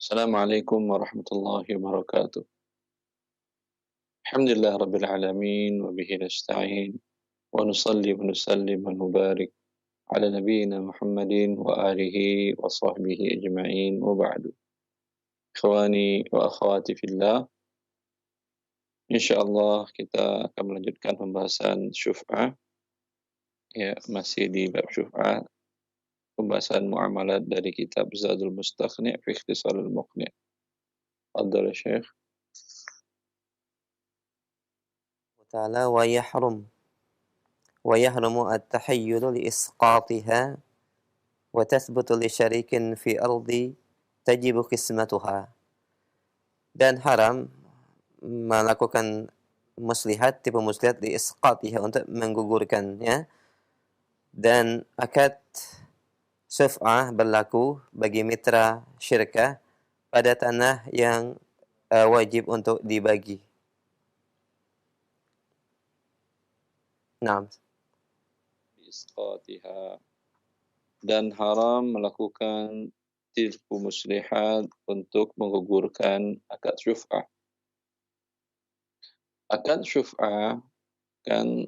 Assalamualaikum warahmatullahi wabarakatuh. Alhamdulillah rabbil alamin wa bihi nasta'in wa nusalli wa nusallim wa nubarik ala nabiyyina Muhammadin wa alihi wa sahbihi ajma'in wa ba'du. Ikhwani wa akhwati fillah, insyaallah kita akan melanjutkan pembahasan syuf'ah, ya, masih di bab syuf'ah, pembahasan muamalat dari kitab Zadul Mustaqni' fi Ikhtisarul Muqni'. Fadhal ya Syekh. تعالى ويحرم التحيل لإسقاطها وتثبت لشريك في أرض تجب قسمتها, dan haram melakukan muslihat, tipe muslihat di isqatiha, untuk menggugurkannya, dan akad syuf'ah berlaku bagi mitra syirkah pada tanah yang wajib untuk dibagi. Naam. Isqatiha, dan haram melakukan tipu muslihat untuk menggugurkan akad syuf'ah. Akad syuf'ah kan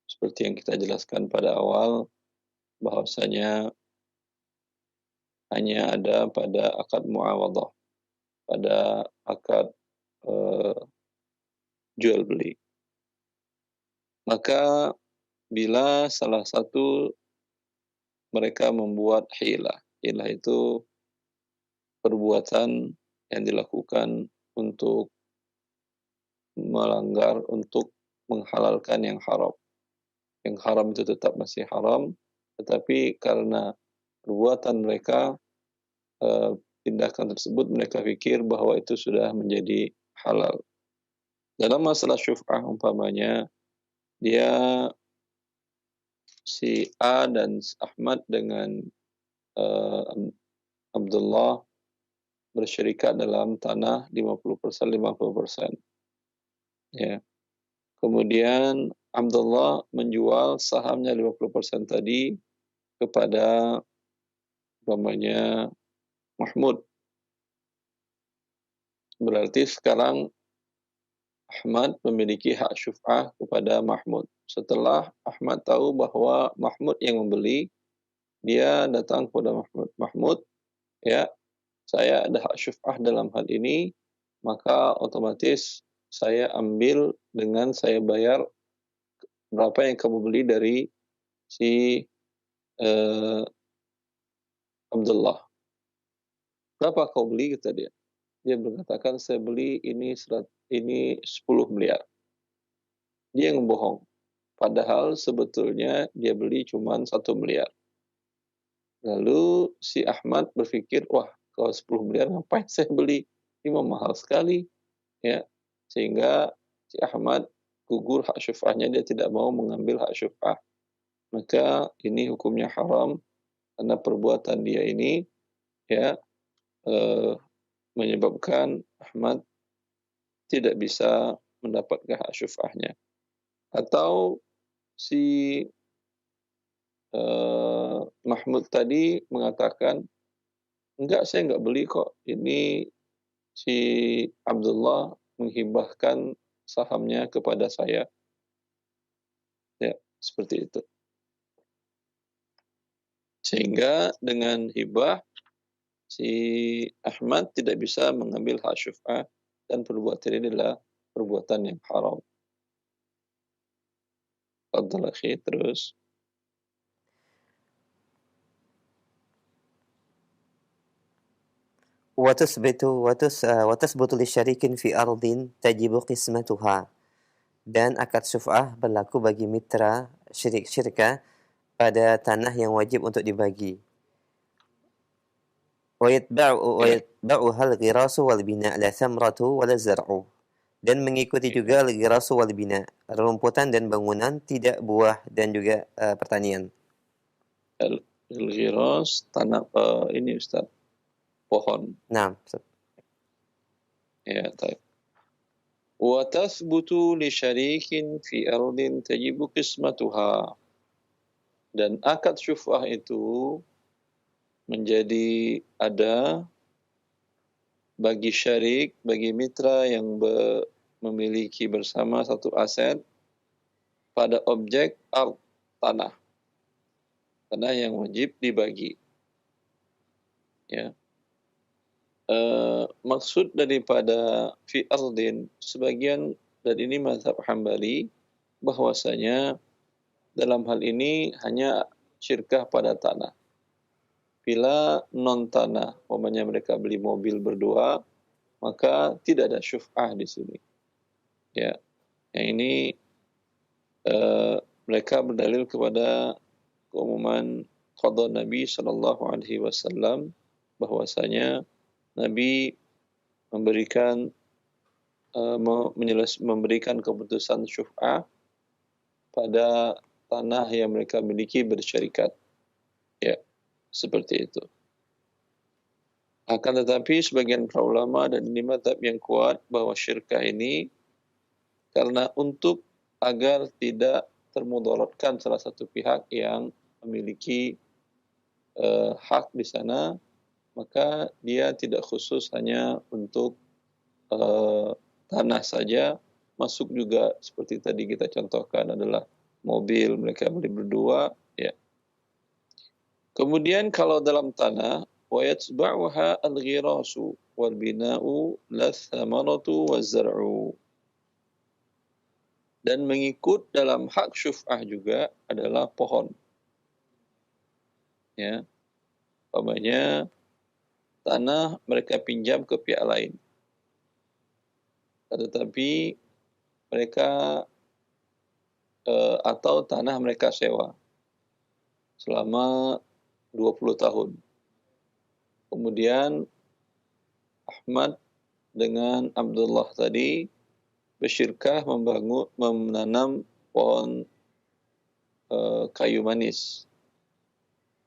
seperti yang kita jelaskan pada awal, bahwasanya hanya ada pada akad muawadhah, pada akad jual beli. Maka bila salah satu mereka membuat hilah itu perbuatan yang dilakukan untuk melanggar, untuk menghalalkan yang haram. Yang haram itu tetap masih haram, tetapi karena perbuatan mereka, tindakan tersebut mereka pikir bahwa itu sudah menjadi halal. Dalam masalah syuf'ah umpamanya, dia si A dan Ahmad dengan Abdullah bersyarikat dalam tanah 50%, 50%. Ya. Kemudian Abdullah menjual sahamnya 50% tadi kepada umpamanya Mahmud. Berarti sekarang Ahmad memiliki hak syuf'ah kepada Mahmud. Setelah Ahmad tahu bahwa Mahmud yang membeli, dia datang kepada Mahmud. Mahmud, ya, saya ada hak syuf'ah dalam hal ini, maka otomatis saya ambil dengan saya bayar berapa yang kamu beli dari si Abdullah. Berapa kau beli, kata dia. Dia mengatakan, saya beli ini 10 miliar. Dia yang bohong. Padahal sebetulnya dia beli cuma 1 miliar. Lalu si Ahmad berpikir, wah, kalau 10 miliar ngapain saya beli? Ini mahal sekali. Ya, sehingga si Ahmad gugur hak syuf'ahnya, dia tidak mau mengambil hak syuf'ah. Maka ini hukumnya haram, karena perbuatan dia ini, ya, menyebabkan Ahmad tidak bisa mendapatkan hak syuf'ahnya. Atau si Mahmud tadi mengatakan, enggak, saya enggak beli kok, ini si Abdullah menghibahkan sahamnya kepada saya. Ya, seperti itu. Sehingga dengan hibah, si Ahmad tidak bisa mengambil hak syuf'ah, dan perbuatan ini adalah perbuatan yang haram. Fadhal akhi, terus. وتثبت لشريك في أرض تجب قسمتها, dan akad syuf'ah berlaku bagi mitra syirkah pada tanah yang wajib untuk dibagi. ويتبعها الغراس والبناء لا ثمرة ولا الزرع, dan mengikuti juga al-ghiras wal bina, rumputan dan bangunan, tidak buah dan juga pertanian. Al-ghiras, tanah, ini Ustaz, pohon. Nah, Ya, baik. Wa tathbutu li syarikin fi ardin tajibu qismatuha, dan akad syuf'ah itu menjadi ada bagi syarik, bagi mitra yang memiliki bersama satu aset pada objek tanah yang wajib dibagi. Ya. Maksud daripada fi ardin, sebagian dan ini mazhab Hambali, bahwasanya dalam hal ini hanya syirkah pada tanah. Bila non tanah, umpamanya mereka beli mobil berdua, maka tidak ada syuf'ah di sini. Ya, yang ini mereka berdalil kepada keumuman qada Nabi sallallahu alaihi wasallam, bahwasanya Nabi memberikan keputusan syuf'ah pada tanah yang mereka miliki bersyarikat. Ya, seperti itu. Akan tetapi sebagian para ulama, dan ini mazhab yang kuat, bahwa syirkah ini karena untuk agar tidak termudaratkan salah satu pihak yang memiliki hak di sana, maka dia tidak khusus hanya untuk tanah saja, masuk juga seperti tadi kita contohkan adalah mobil mereka beli berdua, ya. Kemudian kalau dalam tanah, wa yatsba'uha al-ghirasu wal bina'u lathamaratu waz-zar'u. Dan mengikut dalam hak syuf'ah juga adalah pohon. Ya. Umpamanya tanah mereka pinjam ke pihak lain. Tetapi mereka atau tanah mereka sewa selama 20 tahun. Kemudian Ahmad dengan Abdullah tadi bersyirkah menanam pohon kayu manis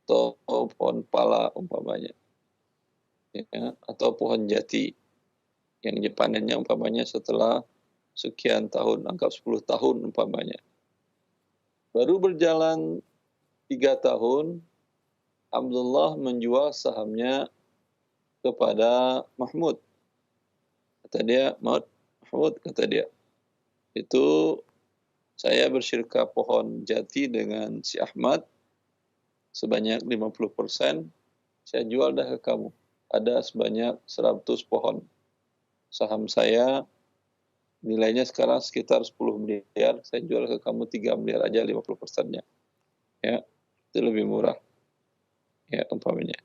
atau pohon pala umpamanya, ya, atau pohon jati yang panennya umpamanya setelah sekian tahun, anggap 10 tahun umpamanya. Baru berjalan 3 tahun, Abdullah menjual sahamnya kepada Mahmud. Kata dia, Mahmud, kata dia, itu saya bersyirkah pohon jati dengan si Ahmad sebanyak 50%, saya jual dah ke kamu. Ada sebanyak 100 pohon. Saham saya nilainya sekarang sekitar 10 miliar, saya jual ke kamu 3 miliar aja 50%-nya. Ya, itu lebih murah. Ya, umpamanya.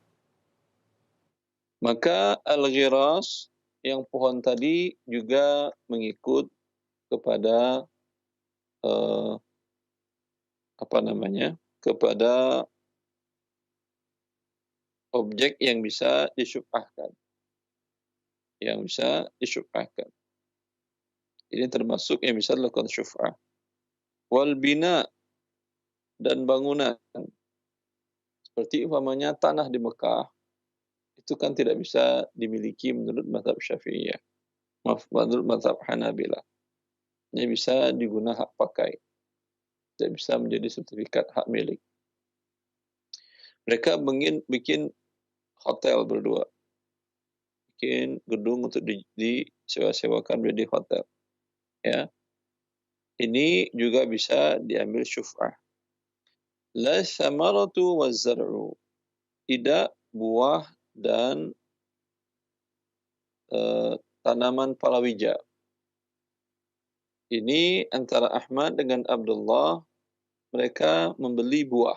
Maka al-ghiras, yang pohon tadi juga mengikut kepada kepada objek yang bisa disyuf'ahkan. Ini termasuk yang bisa dilakukan syuf'ah. Wal bina, dan bangunan. Seperti umpamanya tanah di Mekah, itu kan tidak bisa dimiliki menurut mazhab Syafi'iyah. Menurut mazhab Hanabilah. Ini bisa digunakan hak pakai. Tidak bisa menjadi sertifikat hak milik. Mereka bikin hotel berdua. Bikin gedung untuk disewa-sewakan menjadi hotel. Ya. Ini juga bisa diambil syuf'ah. La samaratu waz-zar'u. Tidak buah dan tanaman palawija. Ini antara Ahmad dengan Abdullah, mereka membeli buah.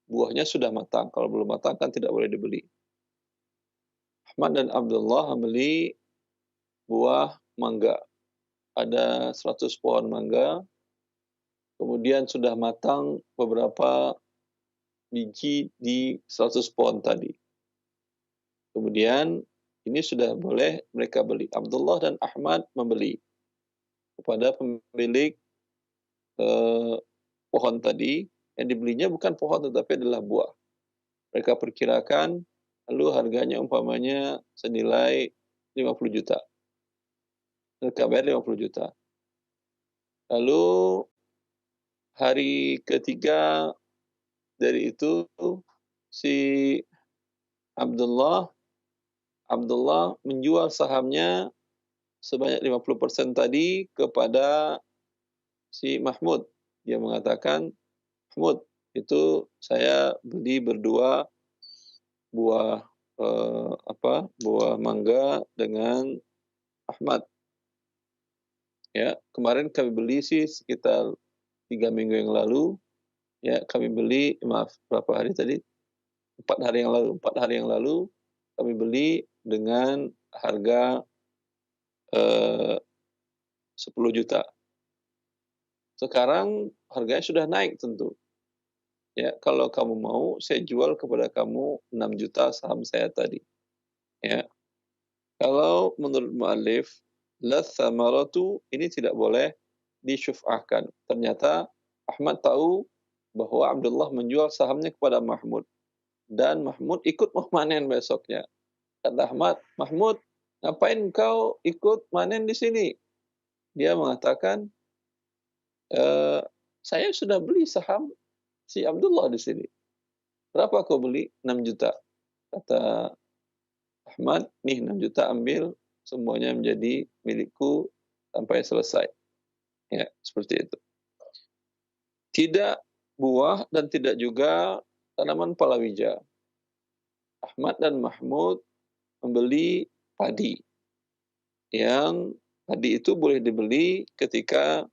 Buahnya sudah matang. Kalau belum matang kan tidak boleh dibeli. Ahmad dan Abdullah membeli buah mangga. Ada 100 pohon mangga. Kemudian sudah matang beberapa biji di 100 pohon tadi. Kemudian ini sudah boleh mereka beli. Abdullah dan Ahmad membeli kepada pemilik pohon tadi. Yang dibelinya bukan pohon tetapi adalah buah. Mereka perkirakan, lalu harganya umpamanya senilai 50 juta. Mereka bayar 50 juta. Lalu hari ketiga dari itu, si Abdullah Abdullah menjual sahamnya sebanyak 50% tadi kepada si Mahmud. Dia mengatakan, "Mahmud, itu saya beli berdua buah buah mangga dengan Ahmad. Ya, kemarin kami beli sih sekitar 3 minggu yang lalu. Ya, kami beli, maaf, berapa hari tadi? 4 hari yang lalu. 4 hari yang lalu kami beli dengan harga 10 juta. Sekarang harganya sudah naik tentu. Ya, kalau kamu mau, saya jual kepada kamu 6 juta saham saya tadi." Ya. Kalau menurut mu'allif, la tsamaratu ini tidak boleh disyuf'ahkan. Ternyata Ahmad tahu bahwa Abdullah menjual sahamnya kepada Mahmud. Dan Mahmud ikut memanen besoknya. Kata Ahmad, "Mahmud, ngapain kau ikut manen di sini?" Dia mengatakan, "Saya sudah beli saham si Abdullah di sini." "Berapa kau beli?" 6 juta. Kata Ahmad, "Nih 6 juta ambil, semuanya menjadi milikku sampai selesai." Ya, seperti itu. Tidak buah dan tidak juga tanaman palawija. Ahmad dan Mahmud membeli padi. Yang padi itu boleh dibeli ketika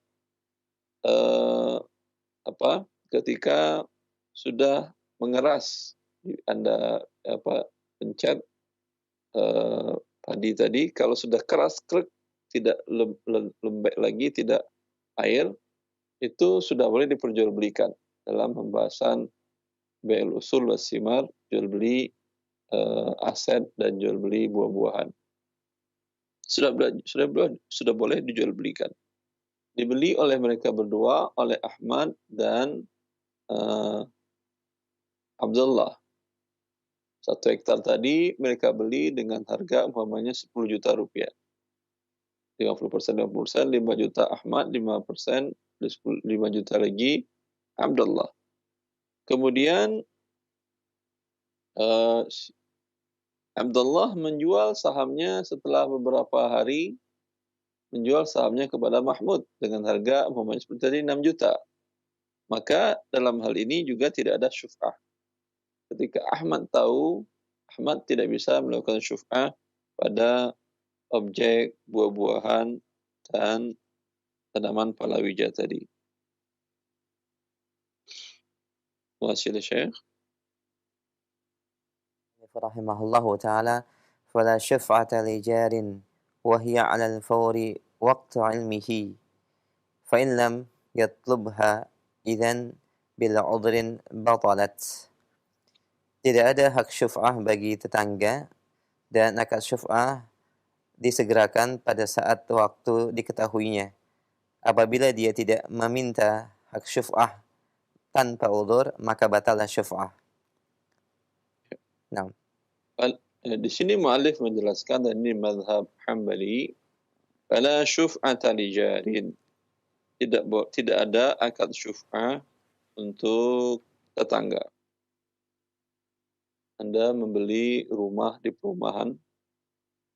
ketika sudah mengeras. Anda pencet padi tadi, kalau sudah keras krek, tidak lembek lagi, tidak air, itu sudah boleh diperjualbelikan dalam pembahasan bai'ul usul was simar, jual beli aset dan jual beli buah-buahan. Sudah boleh dijual belikan. Dibeli oleh mereka berdua, oleh Ahmad dan Abdullah. 1 hektar tadi mereka beli dengan harga umpamanya 10 juta rupiah. 50%, 5 juta Ahmad, 5%, 5 juta lagi Abdullah. Kemudian Abdullah menjual sahamnya setelah beberapa hari, menjual sahamnya kepada Mahmud dengan harga umpamanya seperti tadi 6 juta. Maka dalam hal ini juga tidak ada syuf'ah. Ketika Ahmad tahu, Ahmad tidak bisa melakukan syuf'ah pada objek buah-buahan dan tanaman palawija tadi. Masih Syekh? Rahimahullahu ta'ala, فلا شفعة لجار وهي على الفور وقت علمه فإن لم يطلبها إذن بالعذر بطلت. Tidak ada hak syuf'ah bagi tetangga, dan akad syuf'ah disegerakan pada saat waktu diketahuinya. Apabila dia tidak meminta hak syuf'ah tanpa udzur, maka batallah syuf'ah. Nah. Di sini mu'allif menjelaskan, dan ini mazhab Hambali, fala syuf'ata li jarin. Tidak ada akad syuf'ah untuk tetangga. Anda membeli rumah di perumahan,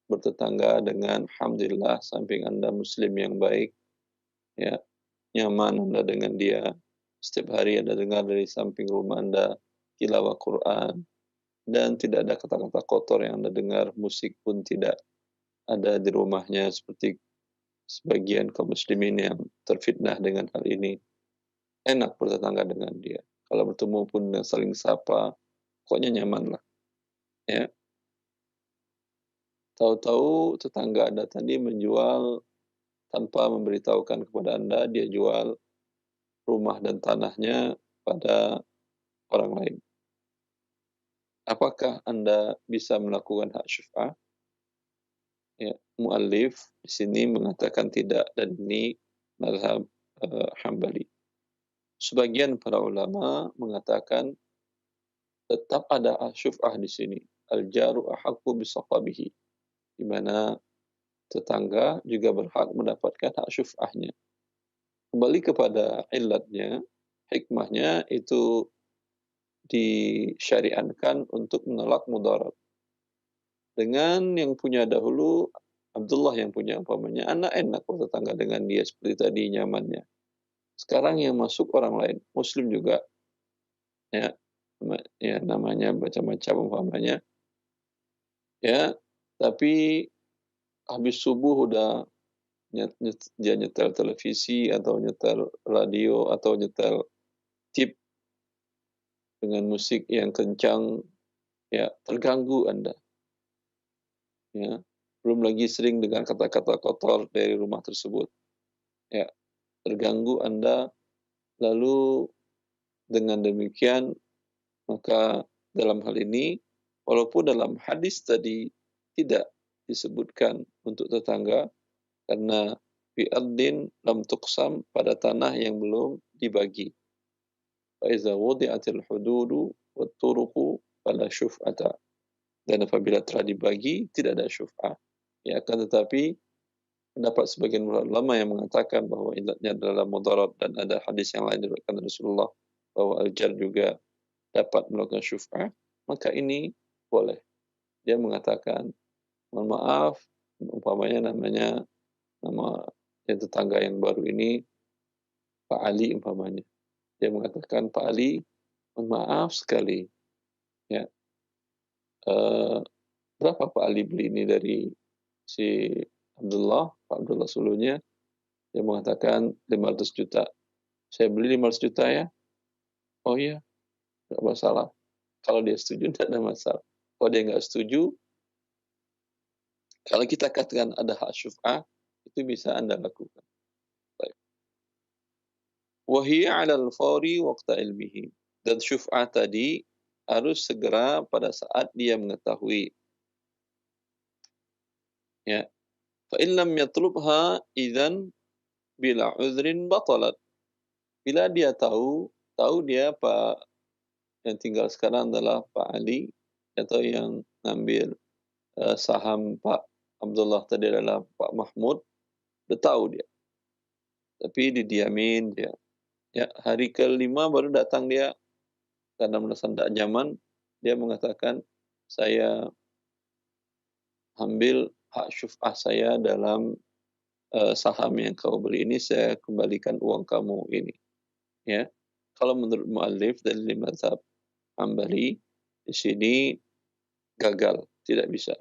bertetangga dengan, alhamdulillah, samping Anda muslim yang baik, ya, nyaman Anda dengan dia. Setiap hari Anda dengar dari samping rumah Anda tilawah Quran, dan tidak ada kata-kata kotor yang Anda dengar, musik pun tidak ada di rumahnya, seperti sebagian kaum muslimin yang terfitnah dengan hal ini. Enak bertetangga dengan dia. Kalau bertemu pun saling sapa, pokoknya nyaman lah. Ya. Tahu-tahu tetangga Anda tadi menjual tanpa memberitahukan kepada Anda, dia jual rumah dan tanahnya pada orang lain. Apakah Anda bisa melakukan hak syuf'ah? Ya, mu'allif di sini mengatakan tidak, dan ini mazhab Hambali. Sebagian para ulama mengatakan tetap ada syuf'ah di sini. Al-jaru ahaqqu bisaqabihi, di mana tetangga juga berhak mendapatkan hak syuf'ahnya. Kembali kepada illatnya, hikmahnya itu disyariatkan untuk menolak mudarat. Dengan yang punya dahulu, Abdullah yang punya umpamanya, anak enak bertetangga dengan dia seperti tadi nyamannya. Sekarang yang masuk orang lain, Muslim juga, ya, ya namanya macam-macam umpamanya, ya, tapi habis subuh udah dia nyetel televisi atau nyetel radio atau nyetel tip dengan musik yang kencang, ya terganggu Anda. Ya, belum lagi sering dengan kata-kata kotor dari rumah tersebut. Ya, terganggu Anda, lalu dengan demikian maka dalam hal ini, walaupun dalam hadis tadi tidak disebutkan untuk tetangga, karena fi ardin lam tuqsam, pada tanah yang belum dibagi. Fa iza wudi'atil hududu wat turuqu fala syuf'ata. Dan apabila telah dibagi tidak ada syuf'ah. Ya, akan tetapi pendapat sebagian ulama yang mengatakan bahwa ilatnya adalah mudarat, dan ada hadis yang lain diriwayatkan Rasulullah bahwa al-jar juga dapat melakukan syuf'ah, maka ini boleh. Dia mengatakan, mohon maaf, umpamanya nama yang tetangga yang baru ini Pak Ali umpamanya. Dia mengatakan, Pak Ali, mohon maaf sekali, ya, berapa Pak Ali beli ini dari si Abdullah, Pak Abdullah Sulunya? Dia mengatakan 500 juta. Saya beli 500 juta ya? Oh iya, nggak masalah. Kalau dia setuju, tidak ada masalah. Kalau dia nggak setuju, kalau kita katakan ada hak syuf'ah, itu bisa Anda lakukan. Baik. Wahiyya 'alal fawri waqta ilmihi. Dan syuf'ah tadi harus segera pada saat dia mengetahui. Ya. Fa in lam yatlubha idzan bila uzrin batalat. Bila dia tahu dia Pak yang tinggal sekarang adalah Pak Ali, atau yang ngambil saham Pak Abdullah tadi adalah Pak Mahmud, udah tahu dia. Tapi didiamin dia. Ya, hari ke-5 baru datang dia, karena merasa tidak nyaman, dia mengatakan, saya ambil hak syuf'ah saya dalam saham yang kau beli ini, saya kembalikan uang kamu ini. Ya, kalau menurut mu'allif dan mazhab Hambali, di sini gagal, tidak bisa.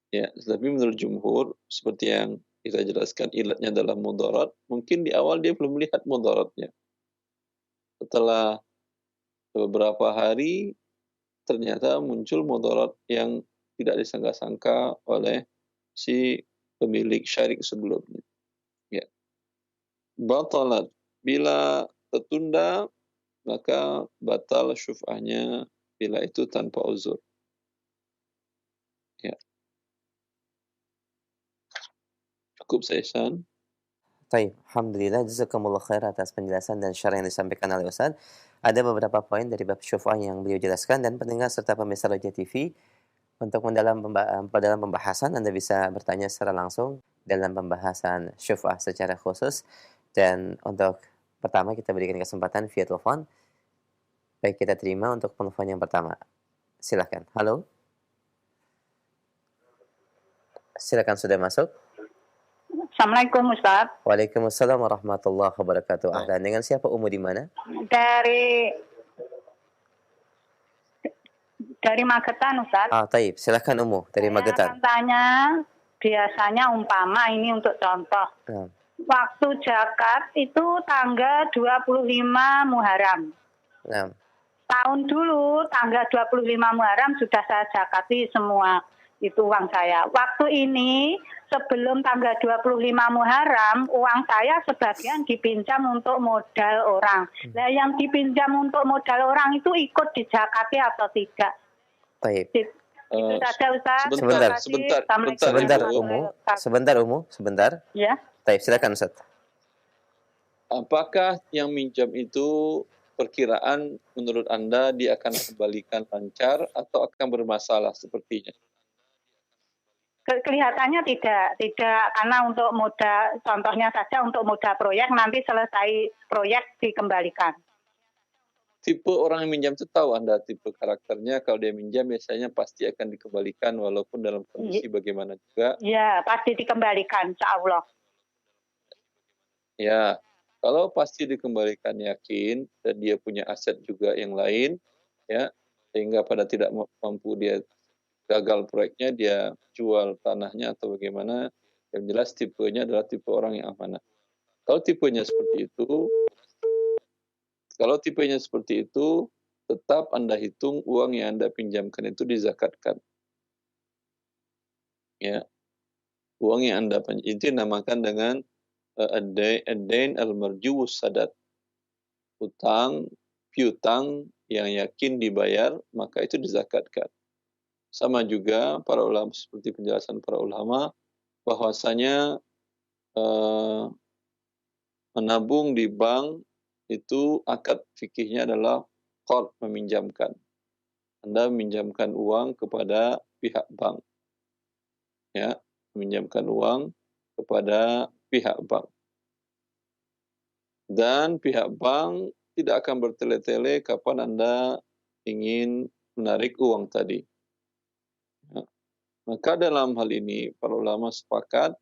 Ya, tetapi menurut jumhur, seperti yang kita jelaskan, ilatnya adalah mudarat. Mungkin di awal dia belum melihat mudaratnya. Setelah beberapa hari, ternyata muncul mudarat yang tidak disangka-sangka oleh si pemilik syarik sebelumnya. Ya. Batalat. Bila tertunda, maka batal syuf'ahnya bila itu tanpa uzur. Ya. Cukup saya Ihsan. Baik, alhamdulillah, jazakumullah khair atas penjelasan dan syarah yang disampaikan oleh Ustaz. Ada beberapa poin dari bab syuf'ah yang beliau jelaskan, dan pendengar serta pemirsa Roja TV, untuk mendalam pembahasan Anda bisa bertanya secara langsung dalam pembahasan syuf'ah secara khusus. Dan untuk pertama kita berikan kesempatan via telepon. Baik, kita terima untuk telepon yang pertama. Silakan. Halo. Silakan, sudah masuk. Assalamualaikum Ustaz. Waalaikumsalam warahmatullahi wabarakatuh. Ahlan, dengan siapa, Umu di mana? Dari Magetan Ustaz. Taib. Silakan Umu dari Magetan. Saya akan tanya, biasanya umpama ini untuk contoh. Waktu zakat itu tanggal 25 Muharram. Tahun dulu tanggal 25 Muharram sudah saya zakati semua itu uang saya. Waktu ini sebelum tanggal 25 Muharram, uang saya sebagian dipinjam untuk modal orang. Nah, yang dipinjam untuk modal orang itu ikut dizakati atau tidak? Baik. Itu saja Ustaz. Sebentar Umu. Ya. Baik, silakan Ustaz. Apakah yang minjam itu perkiraan menurut Anda dia akan kembalikan lancar atau akan bermasalah sepertinya? Kelihatannya tidak, karena untuk modal, contohnya saja untuk modal proyek, nanti selesai proyek dikembalikan. tipe orang yang minjam itu tahu Anda tipe karakternya, kalau dia minjam biasanya pasti akan dikembalikan walaupun dalam kondisi bagaimana juga. Ya, pasti dikembalikan, insyaallah. Ya, kalau pasti dikembalikan yakin dan dia punya aset juga yang lain, ya, sehingga pada tidak mampu dia gagal proyeknya, dia jual tanahnya atau bagaimana, yang jelas tipenya adalah tipe orang yang amanah. Kalau tipenya seperti itu, tetap Anda hitung uang yang Anda pinjamkan itu dizakatkan. Ya, uang yang Anda pinjam itu dinamakan dengan ad-dain al-marjuwus sadat. Piutang yang yakin dibayar, maka itu dizakatkan. Sama juga para ulama, seperti penjelasan para ulama, bahwasanya menabung di bank itu akad fikihnya adalah qard, meminjamkan. Anda meminjamkan uang kepada pihak bank. Ya, meminjamkan uang kepada pihak bank. Dan pihak bank tidak akan bertele-tele kapan Anda ingin menarik uang tadi. Ya. Maka dalam hal ini para ulama sepakat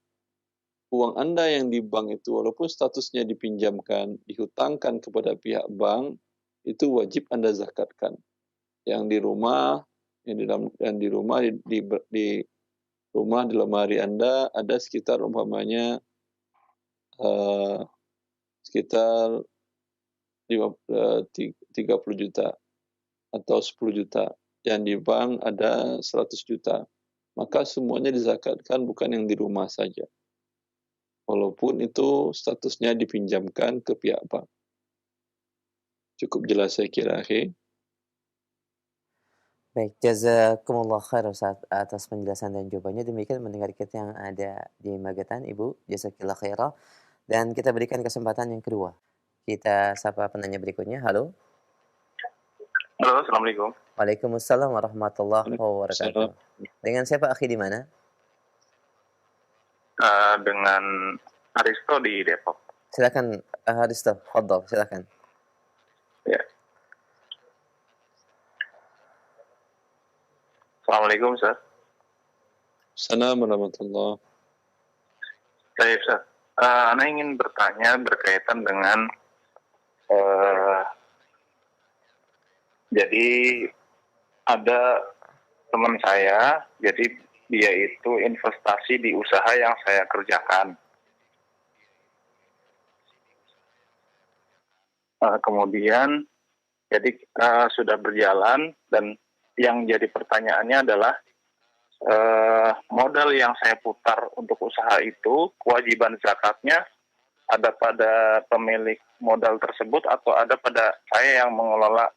uang Anda yang di bank itu walaupun statusnya dipinjamkan, dihutangkan kepada pihak bank, itu wajib Anda zakatkan. Yang di rumah, di lemari Anda ada sekitar umpamanya sekitar 30 juta atau 10 juta. Yang di bank ada 100 juta. Maka semuanya dizakatkan, bukan yang di rumah saja. Walaupun itu statusnya dipinjamkan ke pihak bank. Cukup jelas saya kira, Baik, jazakumullah khair Ustaz atas penjelasan dan jawabannya. Demikian mendengar kita yang ada di Magetan, Ibu. Jazakillah khairah. Dan kita berikan kesempatan yang kedua. Kita sapa penanya berikutnya. Halo. Halo, Assalamualaikum. Waalaikumsalam warahmatullahi wabarakatuh. Dengan siapa akhi di mana? Dengan Aristo di Depok. Silakan Aristo, fadhal, silakan. Ya. Assalamualaikum, Ustaz. Assalamualaikum warahmatullahi. Saya Ustaz. Ana ingin bertanya berkaitan dengan jadi ada teman saya, jadi dia itu investasi di usaha yang saya kerjakan. Kemudian jadi sudah berjalan dan yang jadi pertanyaannya adalah modal yang saya putar untuk usaha itu, kewajiban zakatnya ada pada pemilik modal tersebut atau ada pada saya yang mengelola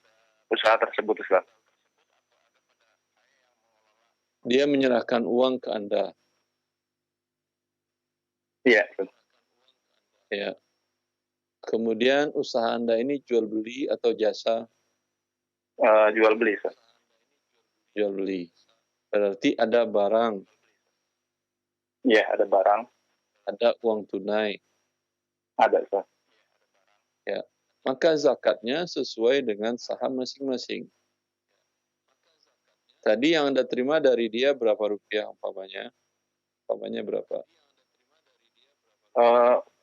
usaha tersebut, Ustaz? Dia menyerahkan uang ke Anda. Iya. Ya. Kemudian usaha Anda ini jual beli atau jasa? Jual beli, Ustaz. Jual beli. Berarti ada barang. Iya, ada barang. Ada uang tunai. Ada, Ustaz. Ya. Maka zakatnya sesuai dengan saham masing-masing. Tadi yang Anda terima dari dia berapa rupiah umpamanya? Umpamanya berapa?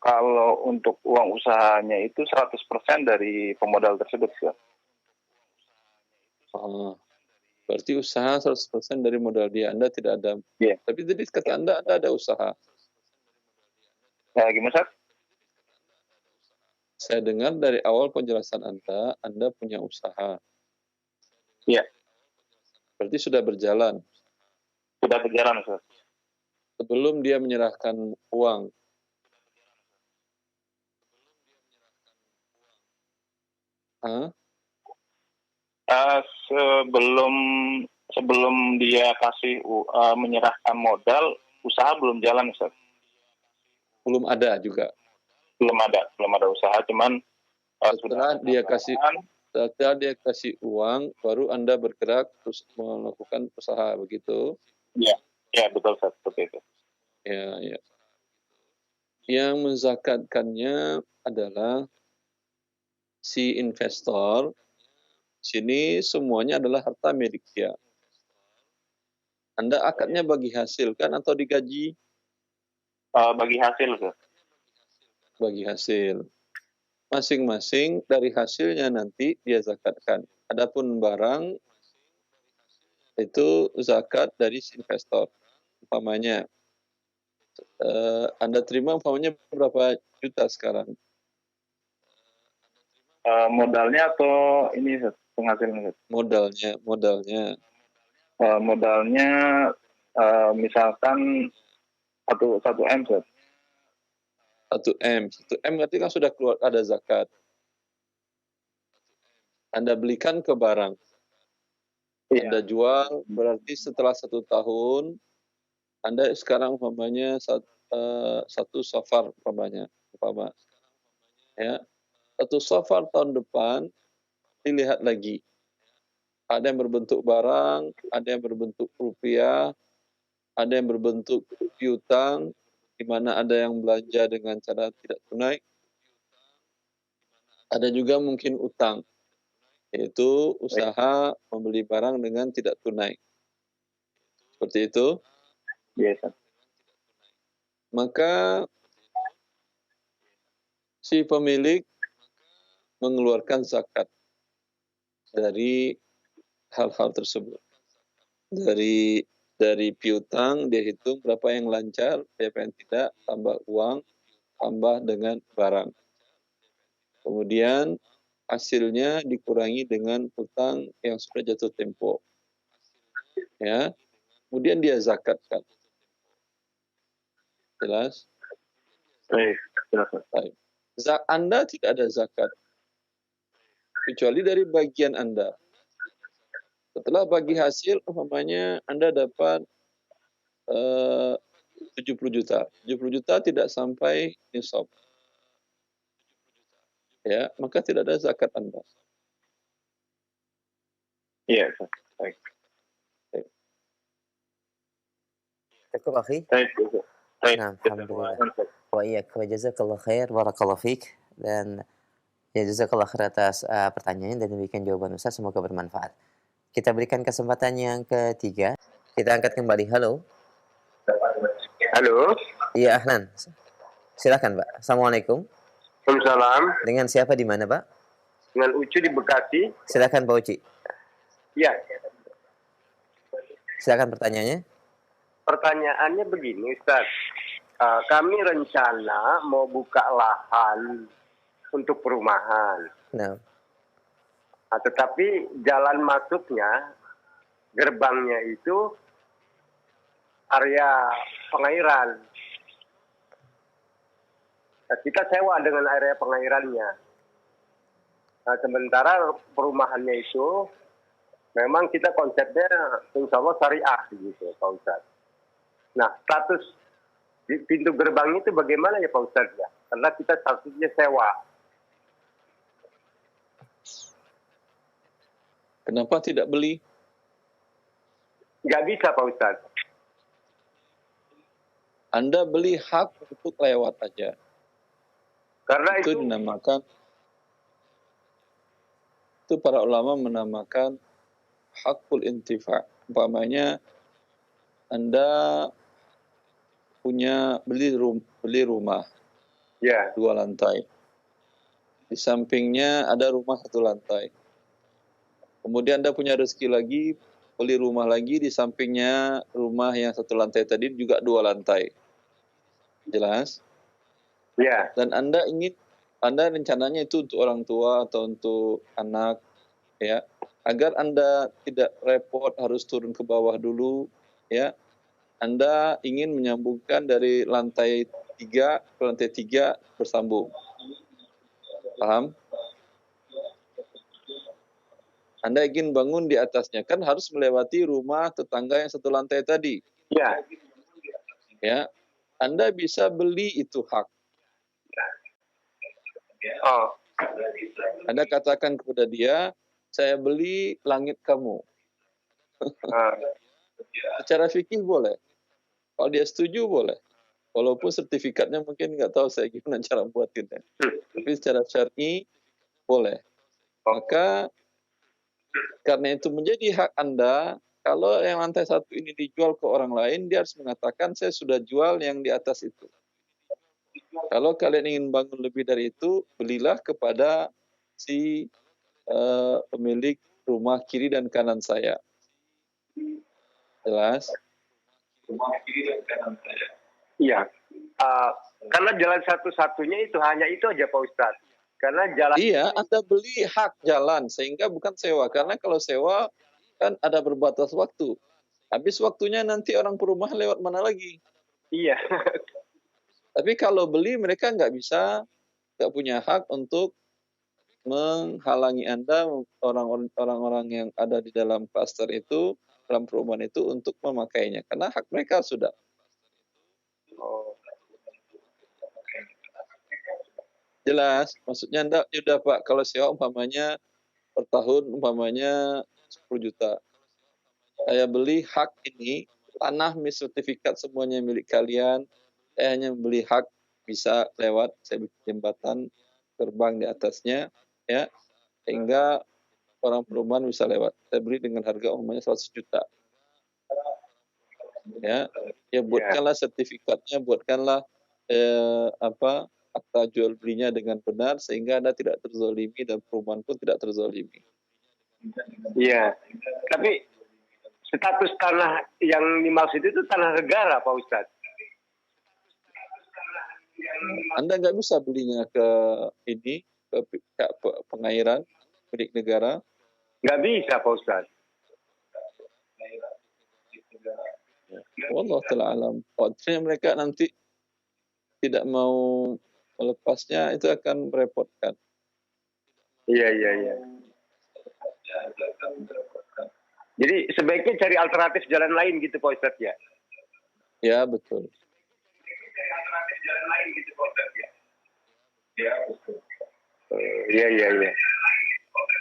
Kalau untuk uang usahanya itu 100% dari pemodal tersebut, Ustaz. Berarti usaha 100% dari modal dia. Anda tidak ada. Yeah. Tapi tadi kata Anda ada usaha. Gimana, Ustaz? Saya dengar dari awal penjelasan Anda punya usaha. Iya. Berarti sudah berjalan. Sudah berjalan, Ustaz. Sebelum dia menyerahkan uang. Sebelum dia kasih menyerahkan modal, usaha belum jalan, Ustaz. Belum ada juga. Belum ada usaha, cuman setelah dia kasih uang, baru Anda bergerak terus melakukan usaha, begitu? Ya, betul, Ustaz, seperti itu. Ya. Yang menzakatkannya adalah si investor Sini semuanya adalah harta milik dia. Anda akadnya bagi hasil kan atau digaji? Bagi hasil, Ustaz. Bagi hasil. Masing-masing dari hasilnya nanti dia zakatkan. Adapun barang itu zakat dari investor. Umpamanya Anda terima umpamanya berapa juta sekarang? Modalnya atau ini penghasilan? Modalnya. Modalnya misalkan 1 M, Ustaz. 1 M berarti kan sudah keluar ada zakat. Anda belikan ke barang. Iya. Anda jual berarti setelah 1 tahun Anda sekarang umpamanya 1 Safar umpama. Ya. 1 Safar tahun depan dilihat lagi. Ada yang berbentuk barang, ada yang berbentuk rupiah, ada yang berbentuk piutang, di mana ada yang belanja dengan cara tidak tunai. Ada juga mungkin utang, yaitu usaha membeli barang dengan tidak tunai. Seperti itu. Biasa. Maka si pemilik mengeluarkan zakat dari hal-hal tersebut. Dari piutang dia hitung berapa yang lancar, berapa yang tidak, tambah uang, tambah dengan barang. Kemudian hasilnya dikurangi dengan hutang yang sudah jatuh tempo. Ya. Kemudian dia zakatkan. Jelas? Baik, jelas. Anda tidak ada zakat. Kecuali dari bagian Anda. Setelah bagi hasil, umpamanya Anda dapat 70 juta. 70 juta tidak sampai nisab. Ya, maka tidak ada zakat Anda. Iya, baik. Cukup, akhi? Baik. Nah, alhamdulillah. Wa iyyak wa jazakallah khair, barakallahu fiik. Dan ya jazakallah khair atas pertanyaannya dan demikian jawaban Ustaz, semoga bermanfaat. Kita berikan kesempatan yang ketiga. Kita angkat kembali. Halo. Halo. Iya, ahlan. Silakan, Pak. Assalamualaikum. Waalaikumsalam. Dengan siapa di mana, Pak? Dengan Ucu di Bekasi. Silakan, Pak Uci. Iya. Silakan pertanyaannya. Pertanyaannya begini, Ustaz. Kami rencana mau buka lahan untuk perumahan. Nah. Tetapi jalan masuknya, gerbangnya itu area pengairan. Kita sewa dengan area pengairannya. Sementara perumahannya itu memang kita konsepnya insya Allah syariah gitu, Pak Ustadz. Nah, status di pintu gerbang itu bagaimana ya Pak Ustadz ya? Karena kita statusnya sewa. Kenapa tidak beli? Nggak bisa Pak Ustadz. Anda beli hak untuk lewat aja. Karena itu dinamakan, itu para ulama menamakan hakul intifa. Umpamanya Anda punya beli rumah, ya, 2 lantai. Di sampingnya ada rumah 1 lantai. Kemudian Anda punya rezeki lagi, beli rumah lagi, di sampingnya rumah yang 1 lantai tadi juga 2 lantai. Jelas? Ya. Dan Anda rencananya itu untuk orang tua atau untuk anak, ya, agar Anda tidak repot harus turun ke bawah dulu, ya. Anda ingin menyambungkan dari lantai 3 ke lantai 3 bersambung. Paham? Anda ingin bangun di atasnya, kan harus melewati rumah tetangga yang 1 lantai tadi. Ya. Ya. Anda bisa beli itu hak. Oh. Anda katakan kepada dia, saya beli langit kamu. Secara fikih boleh. Kalau dia setuju boleh. Walaupun sertifikatnya mungkin nggak tahu saya gimana cara buatinnya. Tapi secara syar'i boleh. Maka Karena itu menjadi hak Anda, kalau yang lantai 1 ini dijual ke orang lain, dia harus mengatakan, saya sudah jual yang di atas itu. Kalau kalian ingin bangun lebih dari itu, belilah kepada si pemilik rumah kiri dan kanan saya. Jelas? Rumah kiri dan kanan saya. Iya. Karena jalan satu-satunya itu hanya itu aja Pak Ustadz. Karena jalan. Iya, Anda beli hak jalan sehingga bukan sewa. Karena kalau sewa kan ada berbatas waktu. Habis waktunya nanti orang perumahan lewat mana lagi? Iya. Tapi kalau beli mereka nggak punya hak untuk menghalangi Anda, orang-orang yang ada di dalam klaster itu, dalam perumahan itu untuk memakainya. Karena hak mereka sudah. Jelas, maksudnya Anda sudah Pak, kalau sewa umpamanya per tahun umpamanya 10 juta. Saya beli hak ini, tanah sertifikat semuanya milik kalian, saya hanya beli hak bisa lewat, saya bikin jembatan terbang di atasnya, ya, sehingga orang perumahan bisa lewat. Saya beli dengan harga umpamanya 100 juta. Ya buatkanlah sertifikatnya, buatkanlah akta jual belinya dengan benar sehingga Anda tidak terzolimi dan perumahan pun tidak terzolimi. Iya, tapi status tanah yang dimaksud itu tanah negara Pak Ustadz. Anda nggak bisa belinya ke pengairan milik negara. Nggak bisa Pak Ustadz. Wallahu ta'ala alam. Artinya mereka nanti tidak mau melepasnya, itu akan merepotkan. Iya. Jadi sebaiknya cari alternatif jalan lain gitu Pak Ustadz ya? Ya, betul. Iya.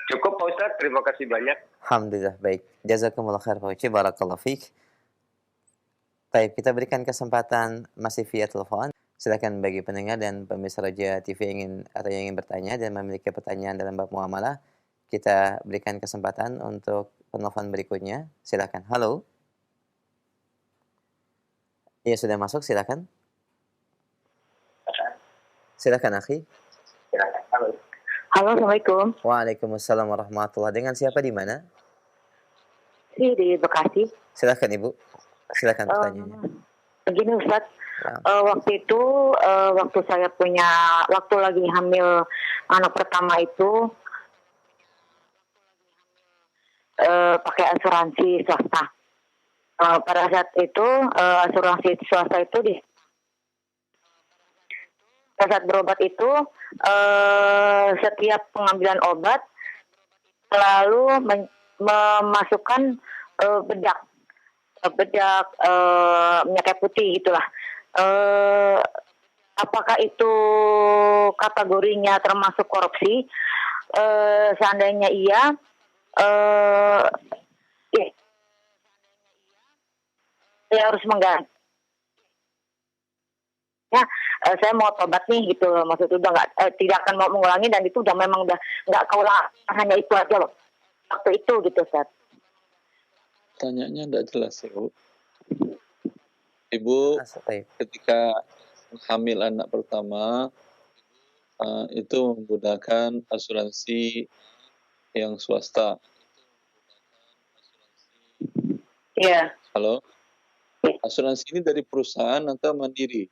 Cukup Pak Ustadz, terima kasih banyak. Alhamdulillah, baik. Jazakumullah khair Pak Uci, barakallahu fiik. Baik, kita berikan kesempatan masih via telepon. Silakan bagi pendengar dan pemirsa Roja TV yang ingin bertanya dan memiliki pertanyaan dalam bab muamalah, kita berikan kesempatan untuk penelpon berikutnya. Silakan. Halo. Iya, sudah masuk, silakan. Silakan, akhi. Halo, Assalamualaikum. Waalaikumsalam warahmatullahi. Dengan siapa di mana? Di Bekasi. Silakan, Ibu. Silakan pertanyaannya. Begini Ustaz, waktu itu waktu lagi hamil anak pertama itu pakai asuransi swasta. Pada saat itu asuransi swasta itu pada saat berobat itu setiap pengambilan obat selalu memasukkan bedak minyak kayu putih gitulah. Apakah itu kategorinya termasuk korupsi? Seandainya iya, saya harus mengganti. Ya, saya mau tobat nih gitu, maksudnya udah tidak akan mau mengulangi dan itu udah memang udah nggak keulang, hanya itu aja waktu itu gitu Ustaz. Pertanyaannya tidak jelas ya, Bu. Ibu ketika hamil anak pertama itu menggunakan asuransi yang swasta. Iya. Halo? Asuransi ini dari perusahaan atau mandiri?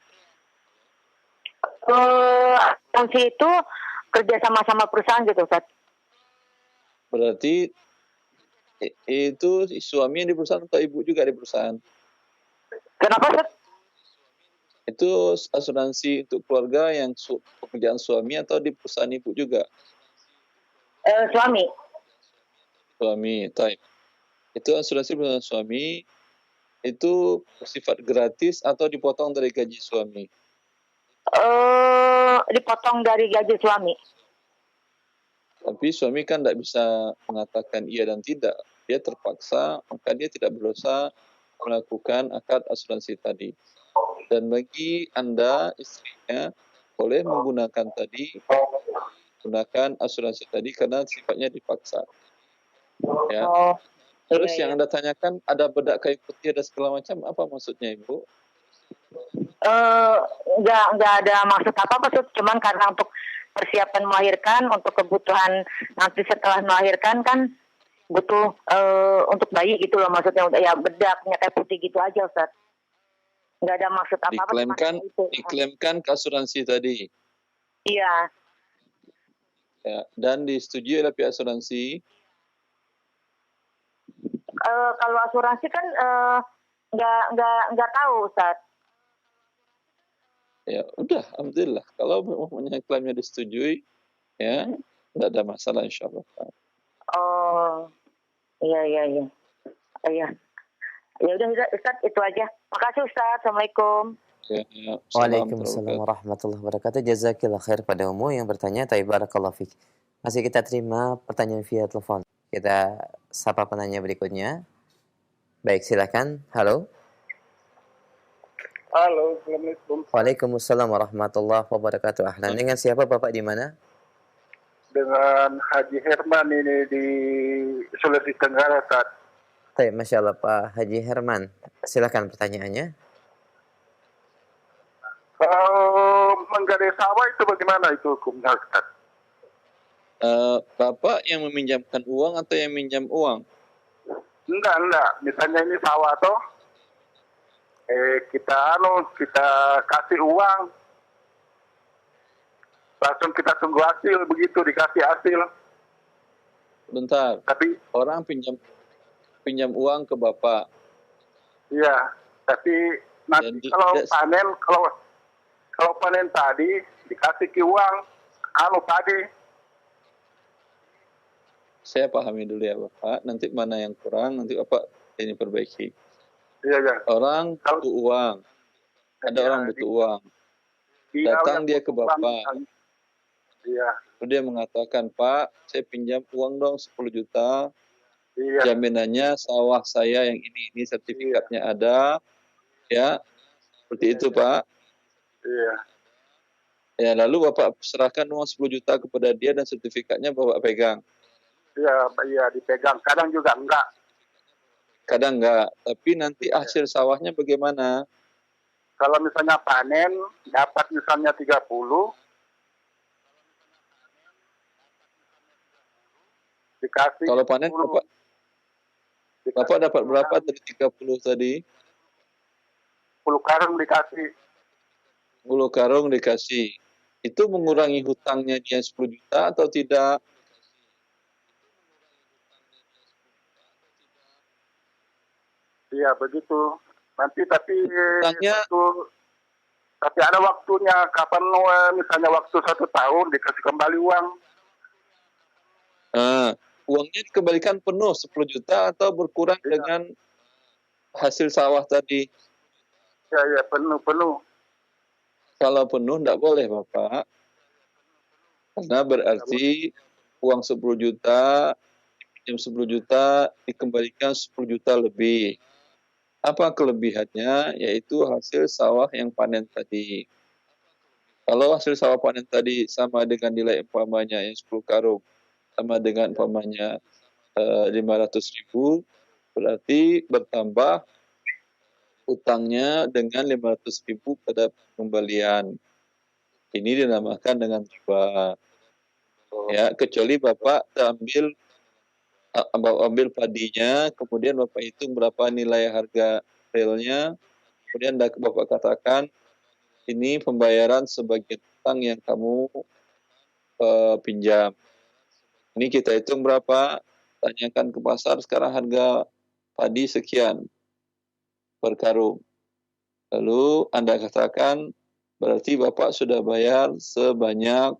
Asuransi itu kerja sama-sama perusahaan gitu, Ustaz. Berarti itu suami yang di perusahaan atau ibu juga di perusahaan? Kenapa, Ustaz? Itu asuransi untuk keluarga yang pekerjaan suami atau di perusahaan ibu juga? Suami. Suami, type. Itu asuransi perusahaan suami, itu bersifat gratis atau dipotong dari gaji suami? Dipotong dari gaji suami. Tapi suami kan tidak bisa mengatakan iya dan tidak. Dia terpaksa, maka dia tidak berusaha melakukan akad asuransi tadi. Dan bagi Anda, istrinya, boleh menggunakan asuransi tadi karena sifatnya dipaksa. Ya. Oh, Terus iya, yang iya. Anda tanyakan ada bedak kayu putih ada segala macam, apa maksudnya Ibu? Nggak ada maksud apa-apa, cuman karena untuk persiapan melahirkan, untuk kebutuhan nanti setelah melahirkan kan butuh untuk bayi gitu loh, maksudnya ya bedaknya kayak putih gitu aja Ustaz. Nggak ada maksud apa-apa. Diklaimkan ke asuransi tadi. Iya. Ya, dan disetujui oleh pihak asuransi. Kalau asuransi kan nggak tahu Ustaz. Ya udah, alhamdulillah. Kalau memang klaimnya disetujui, ya nggak ada masalah insya Allah. Oh, iya. Iya. Ya udah Ustaz, itu aja. Makasih Ustaz. Assalamualaikum. Ya, Waalaikumsalam warahmatullahi wabarakatuh. Jazakillah khair pada umum yang bertanya. Barakallahu fiik. Masih kita terima pertanyaan via telepon. Kita sapa penanya berikutnya. Baik, silakan. Halo. Halo, Assalamualaikum. Waalaikumsalam warahmatullahi wabarakatuh. Ahlan. Dengan siapa Bapak di mana? Dengan Haji Herman ini di Sulawesi Tenggara, Ustaz. Baik, Masya Allah Pak Haji Herman. Silakan pertanyaannya. Kalau menggadai sawah itu bagaimana itu hukumnya, Ustaz? Bapak yang meminjamkan uang atau yang minjam uang? Enggak. Misalnya ini sawah toh, kita kasih uang, langsung kita tunggu hasil, begitu dikasih hasil. Bentar. Tapi orang pinjam uang ke Bapak. Iya, tapi nanti kalau panen tadi dikasih ke uang, tadi. Saya pahami dulu ya Bapak, nanti mana yang kurang, nanti Bapak ini perbaiki. Iya. Orang butuh uang, ada orang butuh uang. Datang dia ke Bapak. Iya. Dia mengatakan, Pak, saya pinjam uang dong 10 juta. Iya. Jaminannya sawah saya yang ini sertifikatnya ada. Ya, seperti itu Pak. Iya. Ya, lalu Bapak serahkan uang 10 juta kepada dia dan sertifikatnya Bapak pegang. Iya, dipegang. Kadang juga enggak. Kadang enggak. Tapi nanti hasil sawahnya bagaimana? Kalau misalnya panen, dapat misalnya 30. Dikasih. Kalau panen Bapak dapat berapa dari 30 tadi? 10 karung dikasih. 10 karung dikasih. Itu mengurangi hutangnya dia 10 juta atau tidak? Iya, begitu. Nanti tapi hutangnya ada waktunya. Kapan misalnya waktu 1 tahun dikasih kembali uang. Uangnya dikembalikan penuh 10 juta atau berkurang dengan hasil sawah tadi? Iya, penuh. Kalau penuh tidak boleh Bapak. Karena berarti uang 10 juta, pinjam 10 juta, dikembalikan 10 juta lebih. Apa kelebihannya? Yaitu hasil sawah yang panen tadi. Kalau hasil sawah panen tadi sama dengan nilai umpamanya yang 10 karung, sama dengan umpamanya 500.000, berarti bertambah utangnya dengan 500.000 pada pengembalian. Ini dinamakan dengan riba. Ya, kecuali Bapak ambil padinya, kemudian Bapak hitung berapa nilai harga realnya, kemudian Bapak katakan ini pembayaran sebagian utang yang kamu pinjam. Ini kita hitung berapa, tanyakan ke pasar sekarang harga padi sekian per karung. Lalu Anda katakan berarti Bapak sudah bayar sebanyak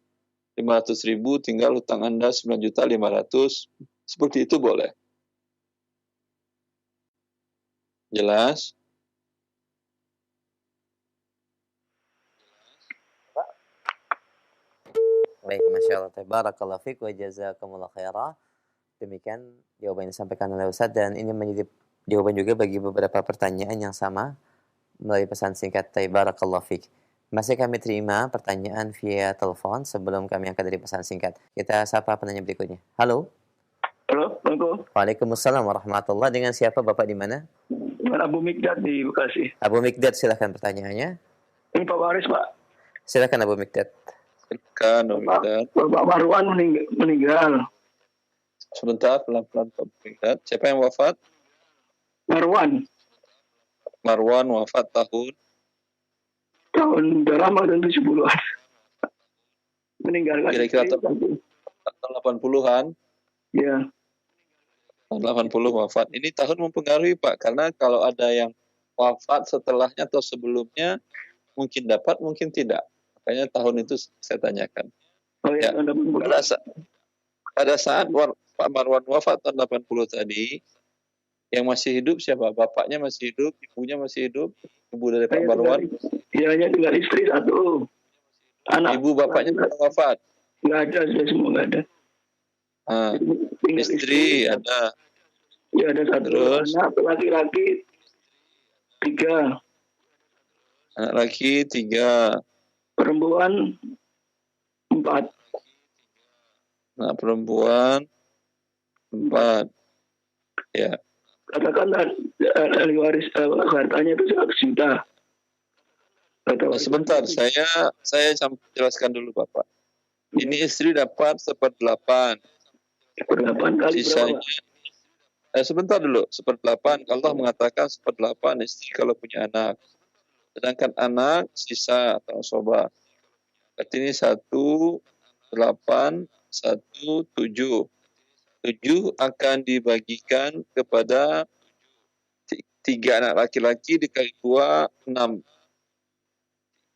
500.000, tinggal hutang Anda 9.500.000. Seperti itu boleh. Jelas? Baik, Masya Allah. Barakallahu fiik wa jazakumullah khairah. Demikian jawaban yang disampaikan oleh Ustaz, dan ini menjadi jawaban juga bagi beberapa pertanyaan yang sama melalui pesan singkat. Barakallahu fiik. Masih kami terima pertanyaan via telepon sebelum kami angkat dari pesan singkat. Kita sapa penanya berikutnya. Halo. Halo, Assalamualaikum. Waalaikumsalam warahmatullahi. Dengan siapa Bapak di mana? Dengan Abu Mikdad di Bekasi. Abu Mikdad, silakan pertanyaannya. Ini Pak Waris, Pak. Silakan Abu Mikdad. Silakan Abu Mikdad. Pak Marwan meninggal. Sebentar, pelan-pelan Pak Mikdad. Siapa yang wafat? Marwan. Marwan wafat tahun Udah lama, dan 70-an. Meninggal kan. Kira-kira tahun 80-an. Ya. Tahun 80 wafat. Ini tahun mempengaruhi Pak, karena kalau ada yang wafat setelahnya atau sebelumnya, mungkin dapat, mungkin tidak. Makanya tahun itu saya tanyakan. Oh ya, pada saat Pak Marwan wafat tahun 80 tadi, yang masih hidup siapa? Bapaknya masih hidup, ibunya masih hidup, ibu dari Pak Marwan. Iya, hanya tinggal istri satu. Anak. Ibu bapaknya sudah wafat? Nggak ada, sudah semua nggak ada. Istri ada. Ya, ada satu. Terus? Anak laki-laki 3. Anak laki 3. Perempuan 4. Anak perempuan 4. Ya. Katakan ahli waris hartanya itu 100 juta. Sebentar, saya jelaskan dulu Bapak. Ini istri dapat 1/8. 1/8 kali sisanya, berapa? Sebentar dulu, 1/8. Allah mengatakan 1/8 istri kalau punya anak. Sedangkan anak sisa atau soba. Berarti ini 1, 8, 1, 7. 7 akan dibagikan kepada 3 anak laki-laki dikali 2, 6.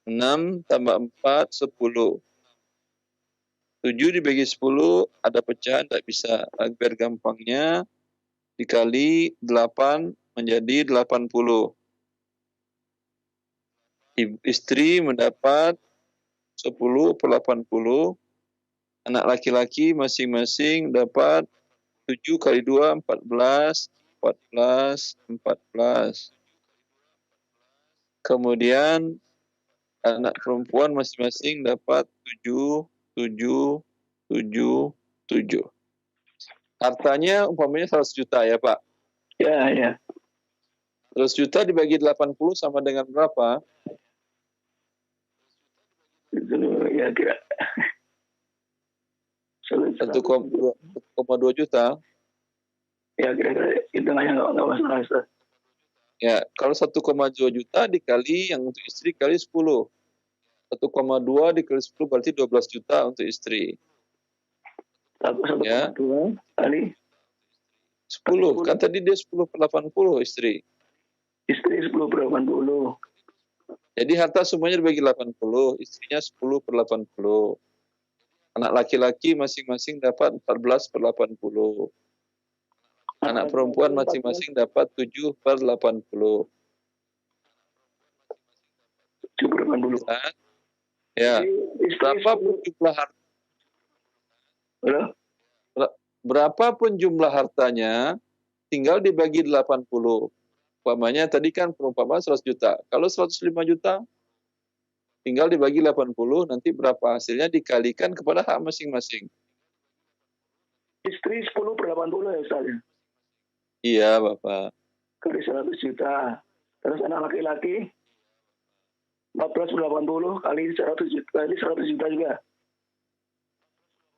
6 tambah 4, 10. 7 dibagi 10, ada pecahan, tak bisa. Biar gampangnya, dikali 8 menjadi 80. Istri mendapat 10/80. Anak laki-laki masing-masing dapat 7 kali 2, 14. 14. Kemudian anak perempuan masing-masing dapat 7. Hartanya umpamanya 100 juta ya Pak? Ya. 100 juta dibagi 80 sama dengan berapa? Ya kira 1,2 juta. Ya kira-kira hitungannya nggak masalah. Ya, kalau 1,2 juta dikali yang untuk istri kali 10. 1,2 dikali 10 berarti 12 juta untuk istri. 1,2 kali 10. Kan tadi dia 10/80 istri. Istri 10/80. Jadi harta semuanya dibagi 80, istrinya 10/80. Anak laki-laki masing-masing dapat 14/80. Anak perempuan masing-masing dapat 7/80. 7/80. Ya. Berapapun jumlah hartanya, tinggal dibagi 80. Umpamanya tadi kan perumpamaan 100 juta. Kalau 105 juta, tinggal dibagi 80, nanti berapa hasilnya dikalikan kepada hak masing-masing. Istri 10/80 ya Ustaz? Iya Bapak. Kali 100 juta. Terus anak laki-laki 14/80 kali 100 juta juga.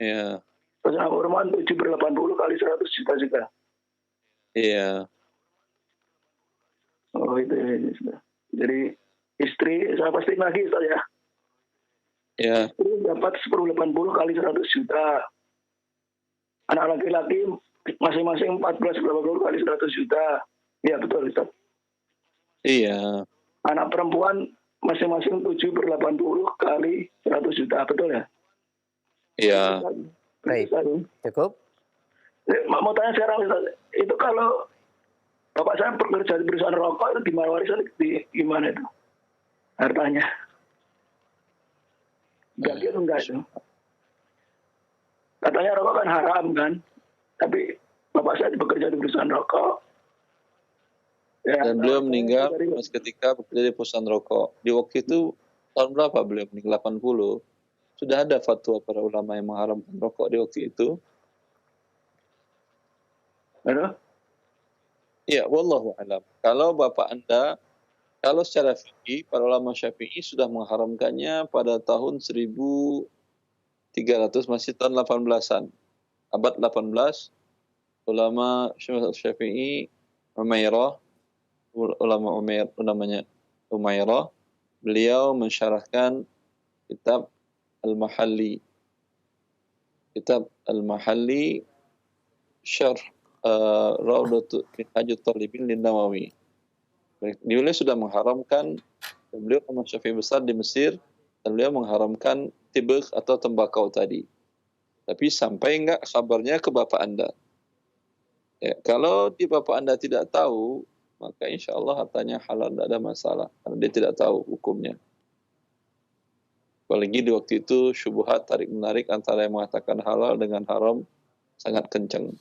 Iya. Terus anak perempuan 7/80 kali 100 juta juga. Iya. Oh itu ya. Jadi istri, saya pasti lagi Ustaz ya. Ya. Istri dapat 10/80 kali 100 juta. Anak laki-laki masing-masing 14/80 kali 100 juta. Iya betul Ustaz. Iya. Anak perempuan masing-masing 7/80 kali 100 juta, betul ya? Iya. Baik, cukup. Mau tanya sekarang Ustaz, itu kalau bapak saya bekerja di perusahaan rokok itu gimana warisan gimana itu hartanya? Ganti atau enggak itu? Katanya rokok kan haram kan, tapi bapak saya bekerja di perusahaan rokok. Ya, dan beliau meninggal pas ketika bekerja di perusahaan rokok. Di waktu itu tahun berapa beliau meninggal? 80. Sudah ada fatwa para ulama yang mengharamkan rokok di waktu itu. Ada? Ya, wallahu alam. Kalau secara fikih, para ulama Syafi'i sudah mengharamkannya pada tahun 1300, masih tahun 18-an. Abad 18, ulama Syafi'i Umairah, namanya Umairah, beliau mensyarahkan kitab Al-Mahalli. Kitab Al-Mahalli syarh Rawdatul Minhajut Talibin Lin-Nawawi. Beliau sudah mengharamkan, beliau ulama Syafi'i besar di Mesir, dan beliau mengharamkan tibak atau tembakau tadi. Tapi sampai enggak kabarnya ke bapak Anda? Ya, kalau di bapak Anda tidak tahu, maka insya Allah hartanya halal, tidak ada masalah, karena dia tidak tahu hukumnya. Apalagi di waktu itu syubhat tarik-menarik antara yang mengatakan halal dengan haram sangat kencang.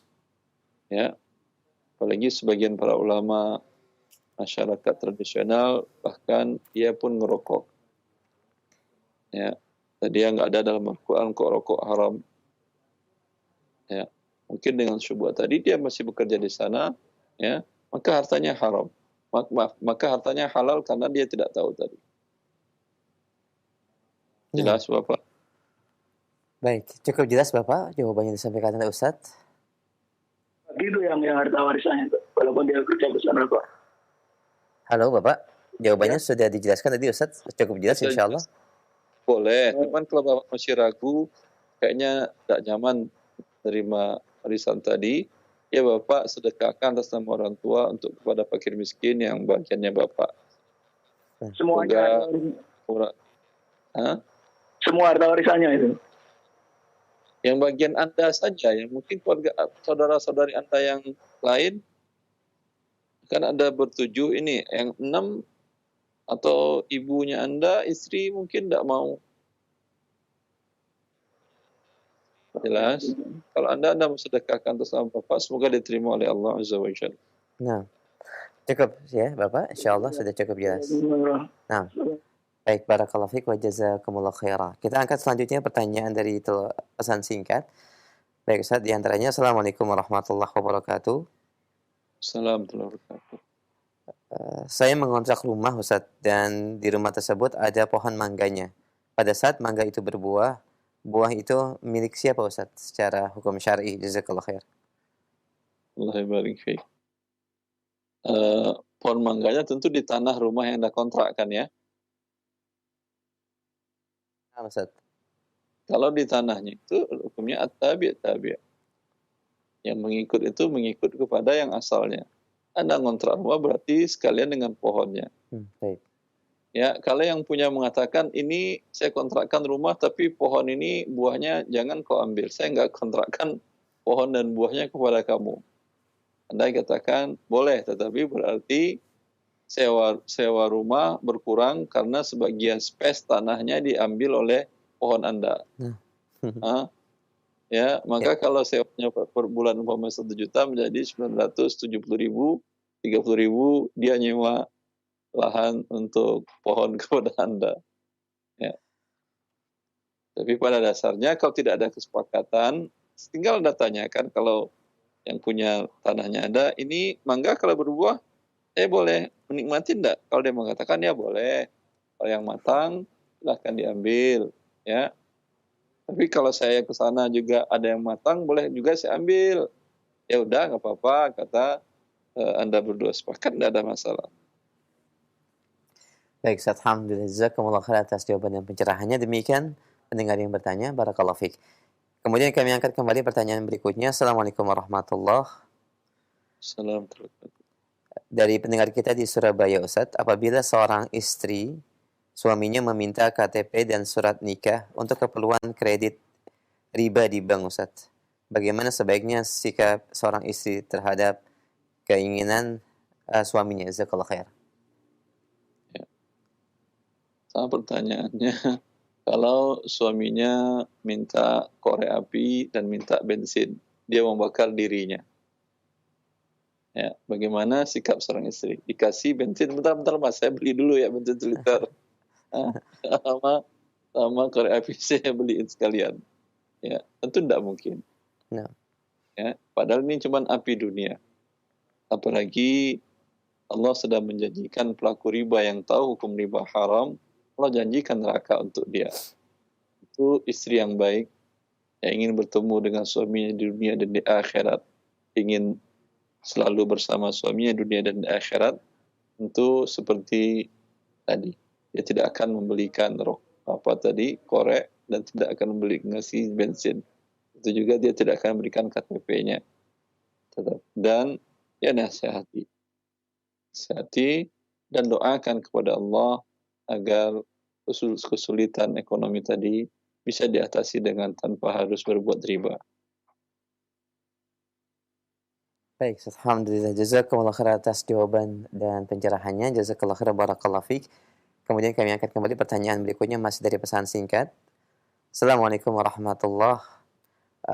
Ya, apalagi sebagian para ulama masyarakat tradisional bahkan dia pun ngerokok. Ya, dia nggak ada dalam Al-Quran kok rokok haram. Ya, mungkin dengan syubhat tadi dia masih bekerja di sana, ya, maka hartanya haram. Maka hartanya halal karena dia tidak tahu tadi. Jelas Bapak? Baik, cukup jelas Bapak jawabannya disampaikan oleh Ustadz. Itu yang harta warisannya, walaupun dia kerja ke sana, Pak. Halo Bapak, jawabannya sudah dijelaskan tadi Ustadz, cukup jelas insya Allah. Boleh, cuman kalau Bapak masih ragu, kayaknya tidak nyaman terima warisan tadi, ya Bapak sedekahkan atas nama orang tua untuk kepada fakir miskin yang bagiannya Bapak. Semuanya. Semua harta warisannya itu. Yang bagian Anda saja, yang mungkin keluarga saudara-saudari Anda yang lain, kan ada bertujuh ini, yang 6 atau ibunya Anda, istri mungkin tidak mau. Jelas? Kalau Anda mau sedekahkan atas nama Bapak, semoga diterima oleh Allah Azza wa Jalla. Nah, cukup ya Bapak, insya Allah sudah cukup jelas. Nah, baik, barakallahu fiik wa jazakumullah khairah. Kita angkat selanjutnya pertanyaan dari pesan singkat. Baik Ustaz, di antaranya Assalamualaikum warahmatullahi wabarakatuh. Assalamualaikum warahmatullahi wabarakatuh. Saya mengontrak rumah Ustaz, dan di rumah tersebut ada pohon mangganya. Pada saat mangga itu berbuah, buah itu milik siapa Ustaz secara hukum syar'i? Jazakallah khair. Allah barik fiik. Pohon mangganya tentu di tanah rumah yang Anda kontrakkan ya. Nah, Ustaz. Kalau di tanahnya itu hukumnya at-tabi'. Yang mengikut itu mengikut kepada yang asalnya. Anda ngontrak rumah berarti sekalian dengan pohonnya. Baik. Ya, kalau yang punya mengatakan ini saya kontrakkan rumah tapi pohon ini buahnya jangan kau ambil. Saya enggak kontrakkan pohon dan buahnya kepada kamu. Anda katakan boleh, tetapi berarti sewa rumah berkurang karena sebagian space tanahnya diambil oleh pohon Anda. Ya, maka kalau sewanya per bulan umpamanya 1 juta menjadi 970.000, 30.000 dia nyewa lahan untuk pohon kepada Anda. Ya. Tapi pada dasarnya kalau tidak ada kesepakatan, tinggal Anda tanyakan kalau yang punya tanahnya Anda, ini mangga kalau berbuah, boleh menikmati enggak? Kalau dia mengatakan ya boleh. Kalau yang matang, silahkan diambil. Ya. Tapi kalau saya ke sana juga ada yang matang, boleh juga saya ambil. Ya udah, nggak apa-apa, kata Anda berdua sepakat, nggak ada masalah. Baik, Ustaz, alhamdulillah, jazakumullah khair atas jawaban dan pencerahannya. Demikian pendengar yang bertanya, barakallahu fiik. Kemudian kami angkat kembali pertanyaan berikutnya. Assalamualaikum warahmatullahi wabarakatuh. Assalamualaikum. Dari pendengar kita di Surabaya, Ustaz, apabila seorang istri suaminya meminta KTP dan surat nikah untuk keperluan kredit riba di bank, Ustaz, bagaimana sebaiknya sikap seorang istri terhadap keinginan suaminya? Jazakallahu khair. Ya. Sama pertanyaannya, kalau suaminya minta korek api dan minta bensin, dia membakar dirinya. Ya, bagaimana sikap seorang istri? Dikasih bensin, bentar Mas, saya beli dulu ya bensin seliter. Sama korek api saya beliin sekalian. Ya, tentu tidak mungkin. No. Ya, padahal ini cuma api dunia. Apalagi Allah sedang menjanjikan pelaku riba yang tahu hukum riba haram, Allah janjikan neraka untuk dia. Itu istri yang baik, yang ingin bertemu dengan suaminya di dunia dan di akhirat, ingin selalu bersama suaminya di dunia dan di akhirat, tentu seperti tadi, dia tidak akan membelikan korek, dan tidak akan ngasih bensin. Itu juga dia tidak akan memberikan KTP-nya. Dan dia nasihati dan doakan kepada Allah agar kesulitan ekonomi tadi bisa diatasi dengan tanpa harus berbuat riba. Baik, alhamdulillah. Jazakumullah khair atas jawaban dan pencerahannya. Jazakallah khair, barakallahu fiik. Kemudian kami angkat kembali pertanyaan berikutnya masih dari pesan singkat. Assalamualaikum warahmatullahi wabarakatuh.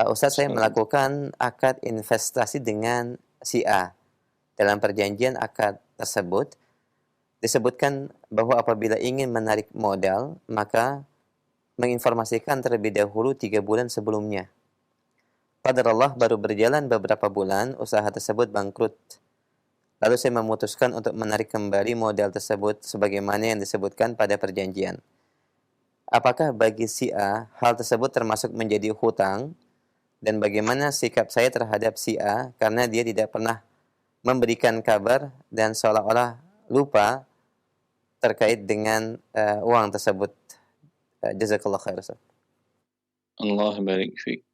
Ustaz, saya melakukan akad investasi dengan si A. Dalam perjanjian akad tersebut disebutkan bahwa apabila ingin menarik modal, maka menginformasikan terlebih dahulu 3 bulan sebelumnya. Qadarullah baru berjalan beberapa bulan, usaha tersebut bangkrut. Lalu saya memutuskan untuk menarik kembali modal tersebut sebagaimana yang disebutkan pada perjanjian. Apakah bagi si A hal tersebut termasuk menjadi hutang? Dan bagaimana sikap saya terhadap si A karena dia tidak pernah memberikan kabar dan seolah-olah lupa terkait dengan uang tersebut. Jazakallah khair. Allah barik fiik.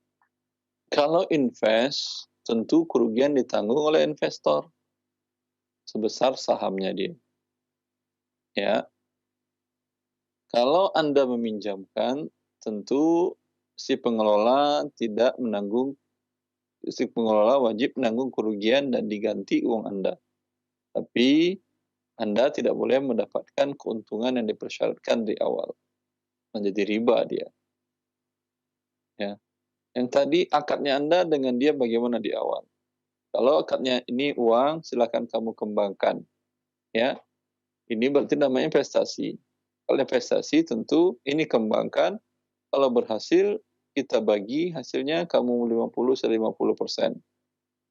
Kalau invest, tentu kerugian ditanggung oleh investor sebesar sahamnya dia. Ya. Kalau Anda meminjamkan, tentu si pengelola wajib menanggung kerugian dan diganti uang Anda. Tapi Anda tidak boleh mendapatkan keuntungan yang dipersyaratkan di awal. Menjadi riba dia. Ya. Yang tadi akadnya Anda dengan dia bagaimana di awal? Kalau akadnya ini uang, silakan kamu kembangkan. Ya. Ini berarti namanya investasi. Kalau investasi tentu ini kembangkan, kalau berhasil kita bagi hasilnya kamu 50, saya 50%.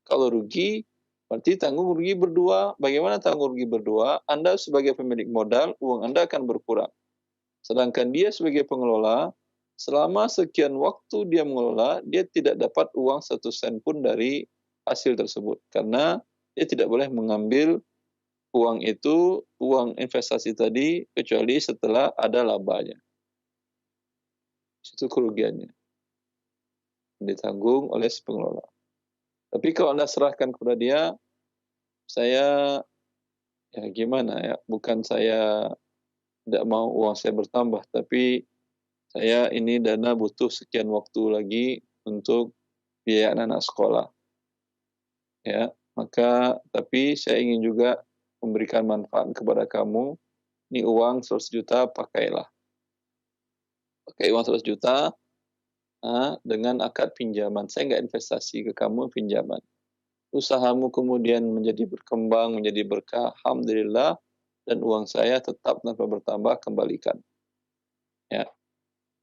Kalau rugi, berarti tanggung rugi berdua. Bagaimana tanggung rugi berdua? Anda sebagai pemilik modal, uang Anda akan berkurang. Sedangkan dia sebagai pengelola, selama sekian waktu dia mengelola, dia tidak dapat uang 1 sen pun dari hasil tersebut. Karena dia tidak boleh mengambil uang itu, uang investasi tadi, kecuali setelah ada labanya. Itu kerugiannya. Ditanggung oleh si pengelola. Tapi kalau Anda serahkan kepada dia, saya, ya gimana ya, bukan saya tidak mau uang saya bertambah, tapi saya ini dana butuh sekian waktu lagi untuk biaya anak-anak sekolah. Ya, maka, tapi saya ingin juga memberikan manfaat kepada kamu, ini uang 100 juta pakailah. Pakai uang 100 juta dengan akad pinjaman. Saya nggak investasi ke kamu, pinjaman. Usahamu kemudian menjadi berkembang, menjadi berkah, alhamdulillah, dan uang saya tetap tanpa bertambah, kembalikan. Ya.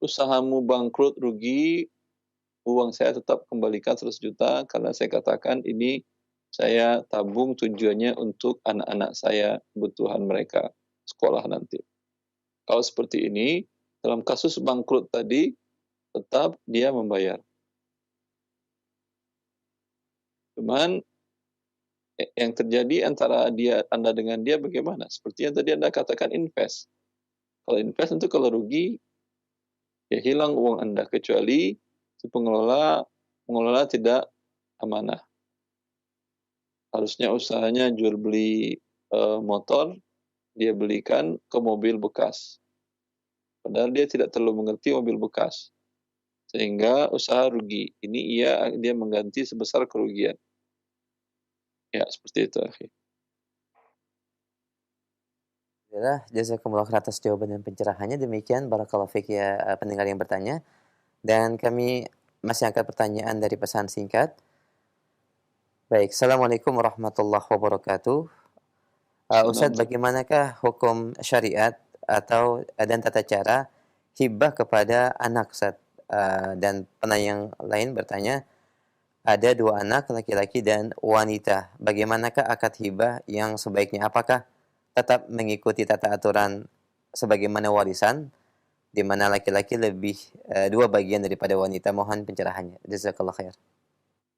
Usahamu bangkrut, rugi, uang saya tetap kembalikan 100 juta, karena saya katakan ini saya tabung tujuannya untuk anak-anak saya, kebutuhan mereka, sekolah nanti. Kalau seperti ini, dalam kasus bangkrut tadi, tetap dia membayar. Cuman, yang terjadi antara Anda dengan dia bagaimana? Seperti yang tadi Anda katakan invest. Kalau invest tentu kalau rugi, ya hilang uang Anda, kecuali si pengelola tidak amanah. Harusnya usahanya jual beli motor, dia belikan ke mobil bekas. Padahal dia tidak terlalu mengerti mobil bekas. Sehingga usaha rugi. Ini dia mengganti sebesar kerugian. Ya, seperti itu, akhi. Jazakumullah khair atas jawaban dan pencerahannya. Demikian barakallahu fiik ya pendengar yang bertanya. Dan kami masih angkat pertanyaan dari pesan singkat. Baik, Assalamualaikum warahmatullahi wabarakatuh. Ustaz, bagaimanakah hukum syariat dan tata cara hibah kepada anak, Ustaz? Dan penanya yang lain bertanya, ada 2 anak laki-laki dan wanita. Bagaimanakah akad hibah yang sebaiknya? Apakah tetap mengikuti tata aturan sebagaimana warisan, di mana laki-laki lebih 2 bagian daripada wanita? Mohon pencerahannya. Jazakallah khair.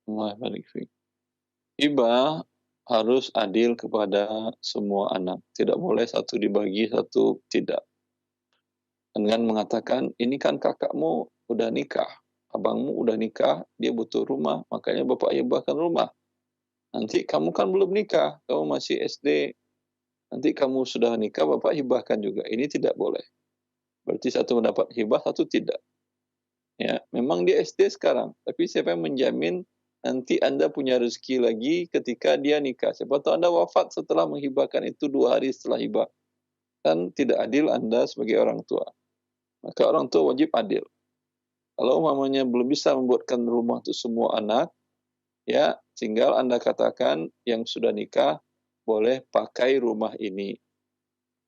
Allah barik fiik. Hibah harus adil kepada semua anak. Tidak boleh satu dibagi, satu tidak. Dengan mengatakan, ini kan kakakmu udah nikah, abangmu udah nikah, dia butuh rumah, makanya bapak hibahkan rumah. Nanti kamu kan belum nikah, kamu masih SD, nanti kamu sudah nikah, bapak hibahkan juga. Ini tidak boleh. Berarti satu mendapat hibah, satu tidak. Ya, memang dia SD sekarang, tapi siapa yang menjamin nanti Anda punya rezeki lagi ketika dia nikah? Siapa tahu Anda wafat setelah menghibahkan itu 2 hari setelah hibah. Kan tidak adil Anda sebagai orang tua. Maka orang tua wajib adil. Kalau umpamanya belum bisa membuatkan rumah untuk semua anak, ya tinggal Anda katakan yang sudah nikah boleh pakai rumah ini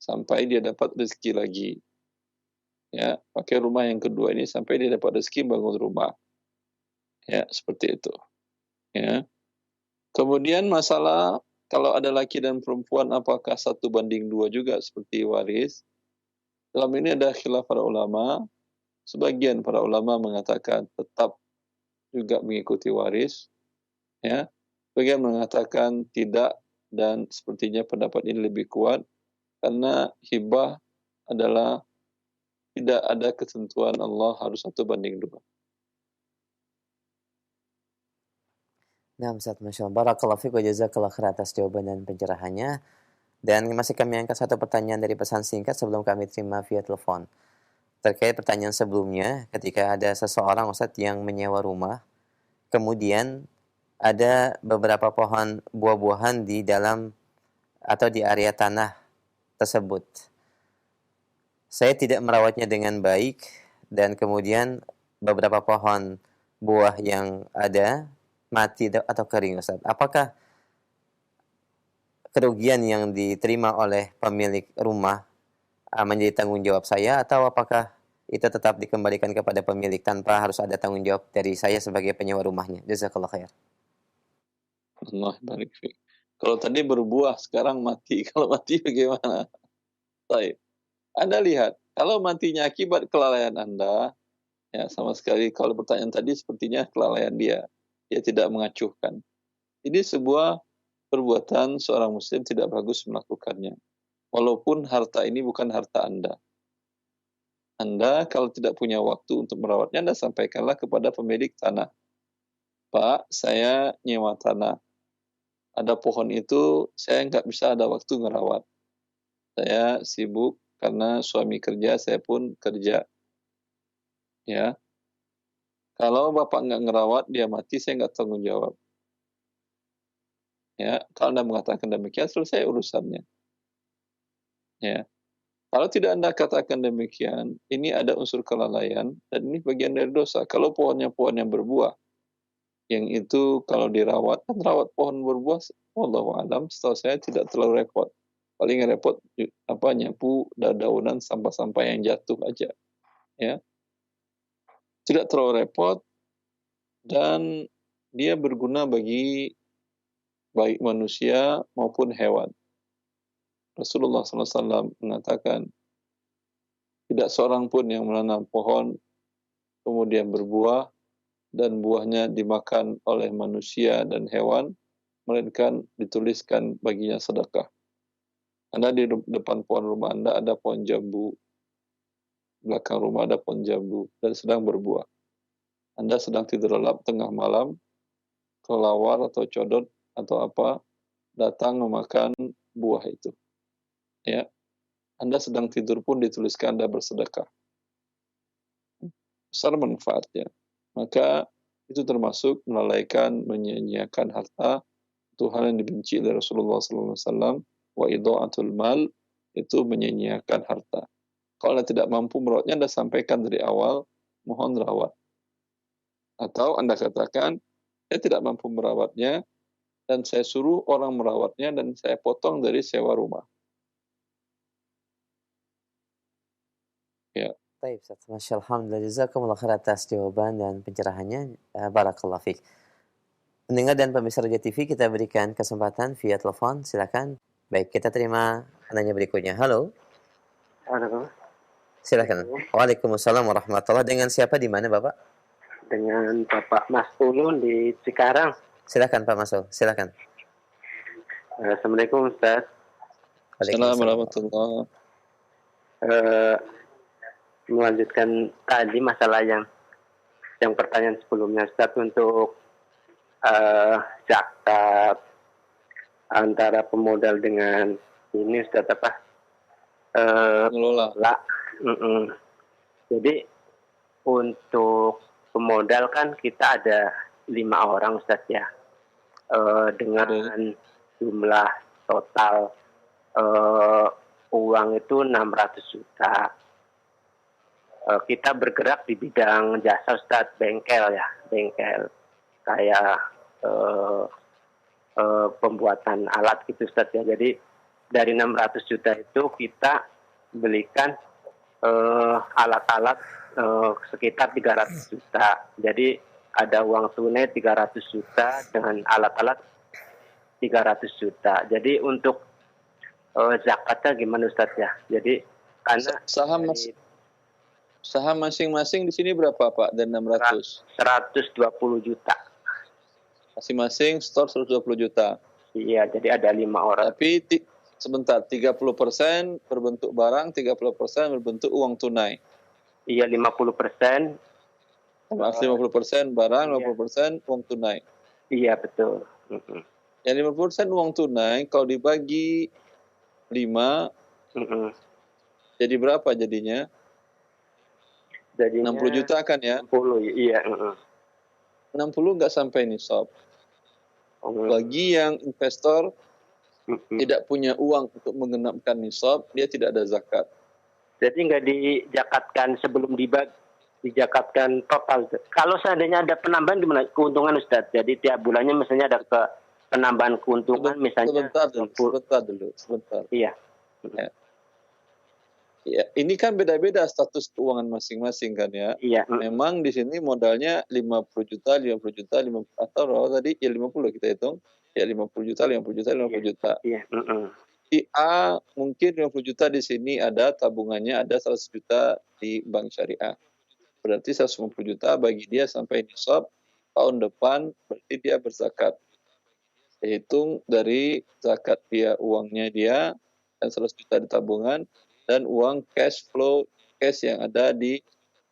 sampai dia dapat rezeki lagi. Ya, pakai rumah yang kedua ini sampai dia dapat rezeki bangun rumah. Ya, seperti itu. Ya. Kemudian masalah kalau ada laki dan perempuan apakah 1:2 juga seperti waris? Dalam ini ada khilaf para ulama. Sebagian para ulama mengatakan tetap juga mengikuti waris, ya. Sebagian mengatakan tidak, dan sepertinya pendapat ini lebih kuat karena hibah adalah tidak ada ketentuan Allah harus 1:2. Nah, Ustaz, Masya Allah. Barakallahu fiik wa jazakallahu khair atas jawaban dan pencerahannya. Dan masih kami angkat satu pertanyaan dari pesan singkat sebelum kami terima via telepon. Terkait pertanyaan sebelumnya, ketika ada seseorang, Ustaz, yang menyewa rumah, kemudian ada beberapa pohon buah-buahan di dalam atau di area tanah tersebut. Saya tidak merawatnya dengan baik, dan kemudian beberapa pohon buah yang ada mati atau kering, Ustaz. Apakah kerugian yang diterima oleh pemilik rumah menjadi tanggung jawab saya, atau apakah itu tetap dikembalikan kepada pemilik tanpa harus ada tanggung jawab dari saya sebagai penyewa rumahnya? Jazakallah khair. Allah barik fiik. Kalau tadi berbuah, sekarang mati. Kalau mati bagaimana? Baik. Anda lihat, kalau matinya akibat kelalaian Anda, ya sama sekali kalau pertanyaan tadi sepertinya kelalaian dia. Dia tidak mengacuhkan. Ini sebuah perbuatan seorang muslim tidak bagus melakukannya. Walaupun harta ini bukan harta Anda. Anda kalau tidak punya waktu untuk merawatnya, Anda sampaikanlah kepada pemilik tanah. Pak, saya nyewa tanah. Ada pohon itu, saya nggak bisa ada waktu ngerawat. Saya sibuk karena suami kerja, saya pun kerja. Ya, kalau Bapak nggak ngerawat, dia mati, saya nggak tanggung jawab. Ya, kalau Anda mengatakan demikian, selesai urusannya. Ya, kalau tidak Anda katakan demikian, ini ada unsur kelalaian dan ini bagian dari dosa. Kalau pohonnya pohon yang berbuah, yang itu kalau dirawat, kan rawat pohon berbuah, wallahu alam, setahu saya tidak terlalu repot. Paling repot nyapu daunan sampah-sampah yang jatuh aja. Ya, tidak terlalu repot dan dia berguna bagi baik manusia maupun hewan. Rasulullah SAW mengatakan, tidak seorang pun yang menanam pohon kemudian berbuah dan buahnya dimakan oleh manusia dan hewan, melainkan dituliskan baginya sedekah. Anda di depan pohon rumah Anda ada pohon jambu, belakang rumah ada pohon jambu dan sedang berbuah. Anda sedang tidur lelap tengah malam, kelelawar atau codot atau apa datang memakan buah itu. Ya, Anda sedang tidur pun dituliskan Anda bersedekah. Besar manfaatnya. Maka itu termasuk melalaikan, menyia-nyiakan harta. Itu hal yang dibenci oleh Rasulullah SAW. Wa idha'atul mal, itu menyia-nyiakan harta. Kalau Anda tidak mampu merawatnya, Anda sampaikan dari awal, mohon rawat. Atau Anda katakan, saya tidak mampu merawatnya, dan saya suruh orang merawatnya, dan saya potong dari sewa rumah. Ya. Baik, Ustaz. Masya Allah, alhamdulillah, jazakumullah khair atas jawaban dan pencerahannya. Barakallahu fiik. Pendengar dan pemirsa Roja TV, kita berikan kesempatan via telepon, silakan. Baik, kita terima penanya berikutnya. Halo. Halo. Silakan. Waalaikumsalam warahmatullahi. Dengan siapa di mana, Bapak? Dengan Bapak Mas Ulun di Cikarang. Silakan Pak Masul, silakan. Assalamualaikum Ustaz. Assalamualaikum warahmatullahi. Melanjutkan tadi masalah yang pertanyaan sebelumnya Ustaz, untuk zakat antara pemodal dengan ini Ustaz Pengelola. Jadi untuk pemodal kan kita ada 5 orang Ustaz ya, dengan jumlah total uang itu 600 juta. Kita bergerak di bidang jasa Ustaz, bengkel kayak pembuatan alat gitu Ustaz ya. Jadi dari 600 juta itu kita belikan alat-alat sekitar 300 juta. Jadi ada uang tunai 300 juta dengan alat-alat 300 juta. Jadi untuk zakatnya gimana Ustaz ya? Jadi karena saham masing-masing di sini berapa Pak? Dan 600? 120 juta. Masing-masing store 120 juta. Iya, jadi ada 5 orang. Tapi sebentar, 30% berbentuk barang, 30% berbentuk uang tunai. Iya, 50%. Maaf, 50% barang, 50% uang tunai. Iya, betul. Yang 50% uang tunai, kalau dibagi 5, jadi berapa jadinya? Jadinya 60 juta kan ya? 60, iya. 60 nggak sampai nisab. Bagi yang investor tidak punya uang untuk menggenapkan nisab, dia tidak ada zakat. Jadi nggak dijakatkan sebelum dijakatkan total. Kalau seandainya ada penambahan gimana? Keuntungan Ustaz. Jadi tiap bulannya misalnya ada penambahan keuntungan misalnya. Sebentar dulu. Iya. Ya, ini kan beda-beda status keuangan masing-masing kan ya. Iya. Memang di sini modalnya 50 juta, 50 juta, 50 atau tadi ya 50 kita hitung. Ya 50 juta, 50 juta, 50 juta. Iya. Si A mungkin 50 juta di sini ada tabungannya, ada 100 juta di bank syariah. Berarti 150 juta bagi dia sampai nisab tahun depan, berarti dia berzakat. Hitung dari zakat dia, uangnya dia, dan 100 juta di tabungan, dan uang cash yang ada di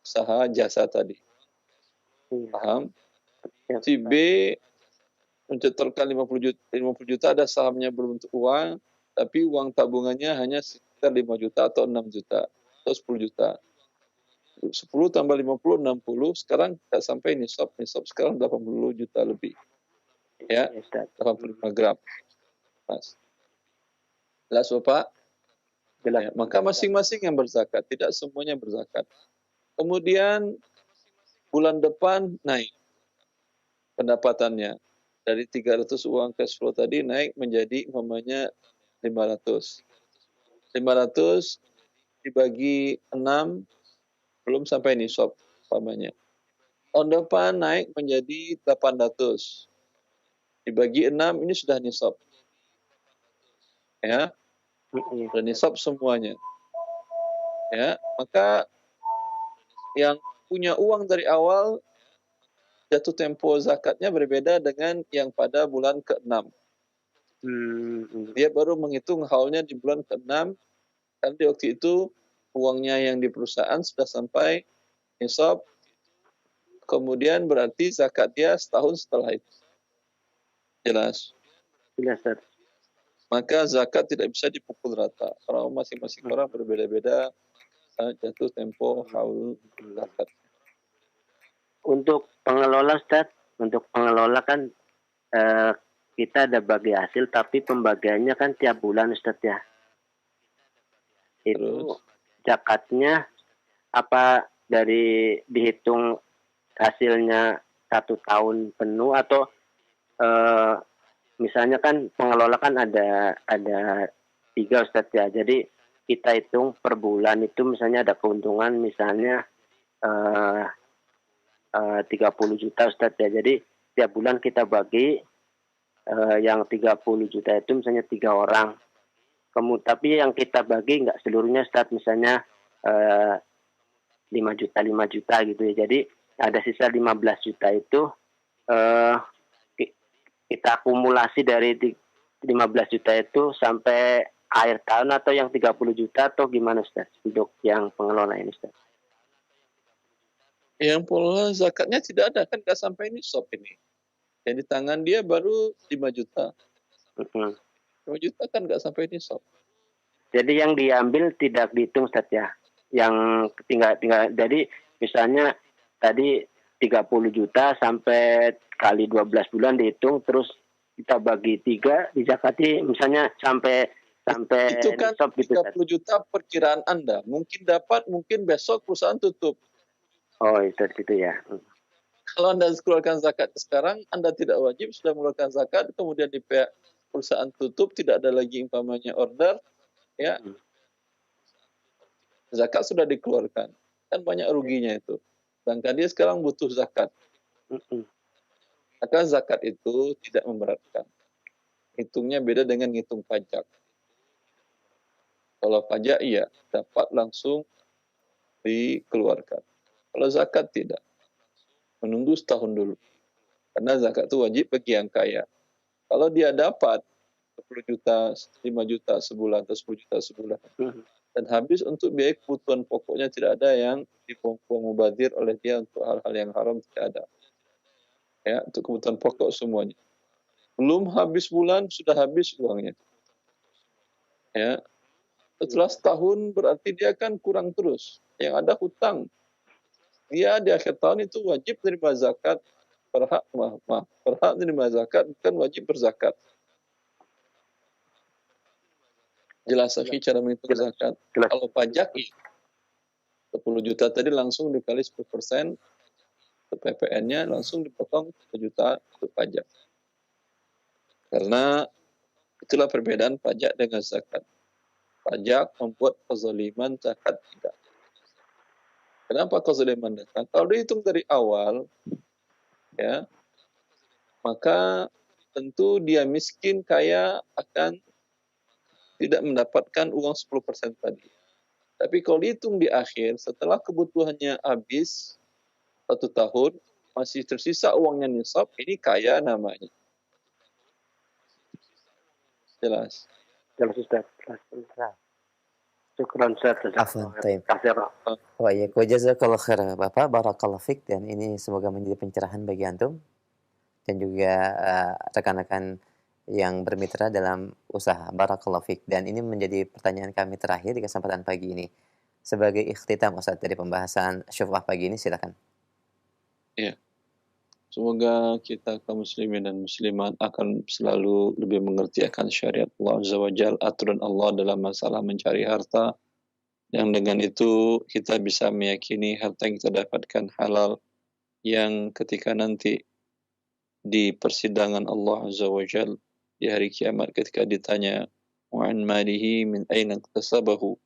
usaha jasa tadi. Paham? Si B mencetorkan 50 juta, ada sahamnya berbentuk uang, tapi uang tabungannya hanya sekitar 5 juta atau 6 juta atau 10 juta. 10 tambah 50, 60, sekarang tidak sampai nisab sekarang 80 juta lebih. Ya, 85 gram. Mas. Jelas Bapak? Ya, maka masing-masing yang berzakat, tidak semuanya berzakat. Kemudian bulan depan naik pendapatannya. Dari 300 uang cash flow tadi naik menjadi umpamanya 500. 500 dibagi 6 belum sampai nisab umpamanya. Tahun depan naik menjadi 800. Dibagi 6 ini sudah nisab. Ya. Sudah nisab semuanya. Ya, maka yang punya uang dari awal jatuh tempo zakatnya berbeda dengan yang pada bulan ke-6. Dia baru menghitung haulnya di bulan ke-6, karena di waktu itu uangnya yang di perusahaan sudah sampai nisab, kemudian berarti zakat dia setahun setelah itu. Jelas? Jelas. Maka zakat tidak bisa dipukul rata. Orang masing-masing orang berbeda-beda jatuh tempo haul zakat. Untuk pengelola Ustaz, kan kita ada bagi hasil, tapi pembagiannya kan tiap bulan Ustaz ya. Itu zakatnya apa dari dihitung hasilnya 1 tahun penuh atau misalnya kan pengelola kan ada 3 Ustaz ya. Jadi kita hitung per bulan itu misalnya ada keuntungan misalnya 30 juta Ustaz ya. Jadi setiap bulan kita bagi yang 30 juta itu misalnya 3 orang. Tapi yang kita bagi nggak seluruhnya Ustaz, misalnya 5 juta gitu ya. Jadi ada sisa 15 juta itu kita akumulasi dari 15 juta itu sampai akhir tahun, atau yang 30 juta atau gimana Ustaz untuk yang pengelola ini Ustaz? Yang pola zakatnya tidak ada, kan nggak sampai nisab ini. Yang di tangan dia baru 5 juta. 5 juta kan nggak sampai nisab. Jadi yang diambil tidak dihitung Ustaz ya? Yang tinggal jadi misalnya tadi 30 juta sampai kali 12 bulan dihitung, terus kita bagi 3 dizakati misalnya sampai itu kan nisab gitu, 30 juta perkiraan Anda. Mungkin dapat, mungkin besok perusahaan tutup. Oh, itu gitu ya. Kalau Anda keluarkan zakat sekarang, Anda tidak wajib sudah mengeluarkan zakat, kemudian di pihak perusahaan tutup, tidak ada lagi umpamanya order, ya. Zakat sudah dikeluarkan. Kan banyak ruginya itu. Sedangkan dia sekarang butuh zakat. Maka zakat itu tidak memberatkan. Hitungnya beda dengan ngitung pajak. Kalau pajak iya, dapat langsung dikeluarkan. Kalau zakat tidak. Menunggu setahun dulu. Karena zakat itu wajib bagi yang kaya. Kalau dia dapat 10 juta, 5 juta sebulan atau 10 juta sebulan, dan habis untuk biaya kebutuhan pokoknya, tidak ada yang dibuang-buang mubazir oleh dia untuk hal-hal yang haram, tidak ada. Ya, untuk kebutuhan pokok semuanya. Belum habis bulan, sudah habis uangnya. Ya. Setelah setahun berarti dia kan kurang terus. Yang ada hutang. Dia di akhir tahun itu wajib menerima zakat, berhak menerima zakat, bukan wajib berzakat. Jelas lagi cara menghitung zakat. Kalau pajak, 10 juta tadi langsung dikali 10%, PPN-nya langsung dipotong 1 juta untuk pajak. Karena itulah perbedaan pajak dengan zakat. Pajak membuat kezaliman, zakat tidak. Kenapa kezaliman datang? Kalau dihitung dari awal, ya, maka tentu dia miskin, kaya akan tidak mendapatkan uang 10% tadi. Tapi kalau dihitung di akhir, setelah kebutuhannya habis 1 tahun, masih tersisa uangnya nisab, ini kaya namanya. Jelas. Jelas Ustaz. Syukran Ustaz. Afwan, taib. Wa iyyakum. Jazakallahu khairan Bapak, barakallahu fik, dan ini semoga menjadi pencerahan bagi antum dan juga rekan-rekan yang bermitra dalam usaha. Barakallahu fik. Dan ini menjadi pertanyaan kami terakhir di kesempatan pagi ini. Sebagai ikhtitam Ustaz dari pembahasan syuf'ah pagi ini, silakan. Iya. Semoga kita kaum muslimin dan muslimat akan selalu lebih mengerti akan syariat Allah Azza wa Jalla, aturan Allah dalam masalah mencari harta. Yang dengan itu kita bisa meyakini harta yang kita dapatkan halal, yang ketika nanti di persidangan Allah Azza wa Jalla di hari kiamat ketika ditanya wa'an malihi min aina iktasabahu,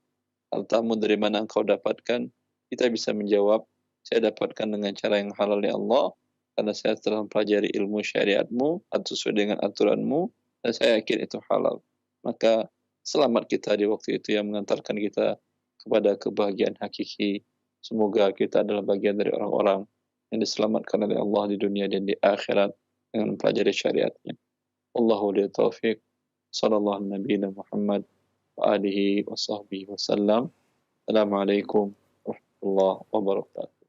hartamu dari mana engkau dapatkan, kita bisa menjawab, saya dapatkan dengan cara yang halal ya Allah, karena saya telah mempelajari ilmu syariatmu atau sesuai dengan aturanmu, dan saya yakin itu halal. Maka selamat kita di waktu itu yang mengantarkan kita kepada kebahagiaan hakiki. Semoga kita adalah bagian dari orang-orang yang diselamatkan oleh Allah di dunia dan di akhirat dengan mempelajari syariatnya. Wallahu li taufiq. Sallallahu Nabi Muhammad wa alihi wa sahbihi wa sallam. Assalamualaikum warahmatullahi wabarakatuh.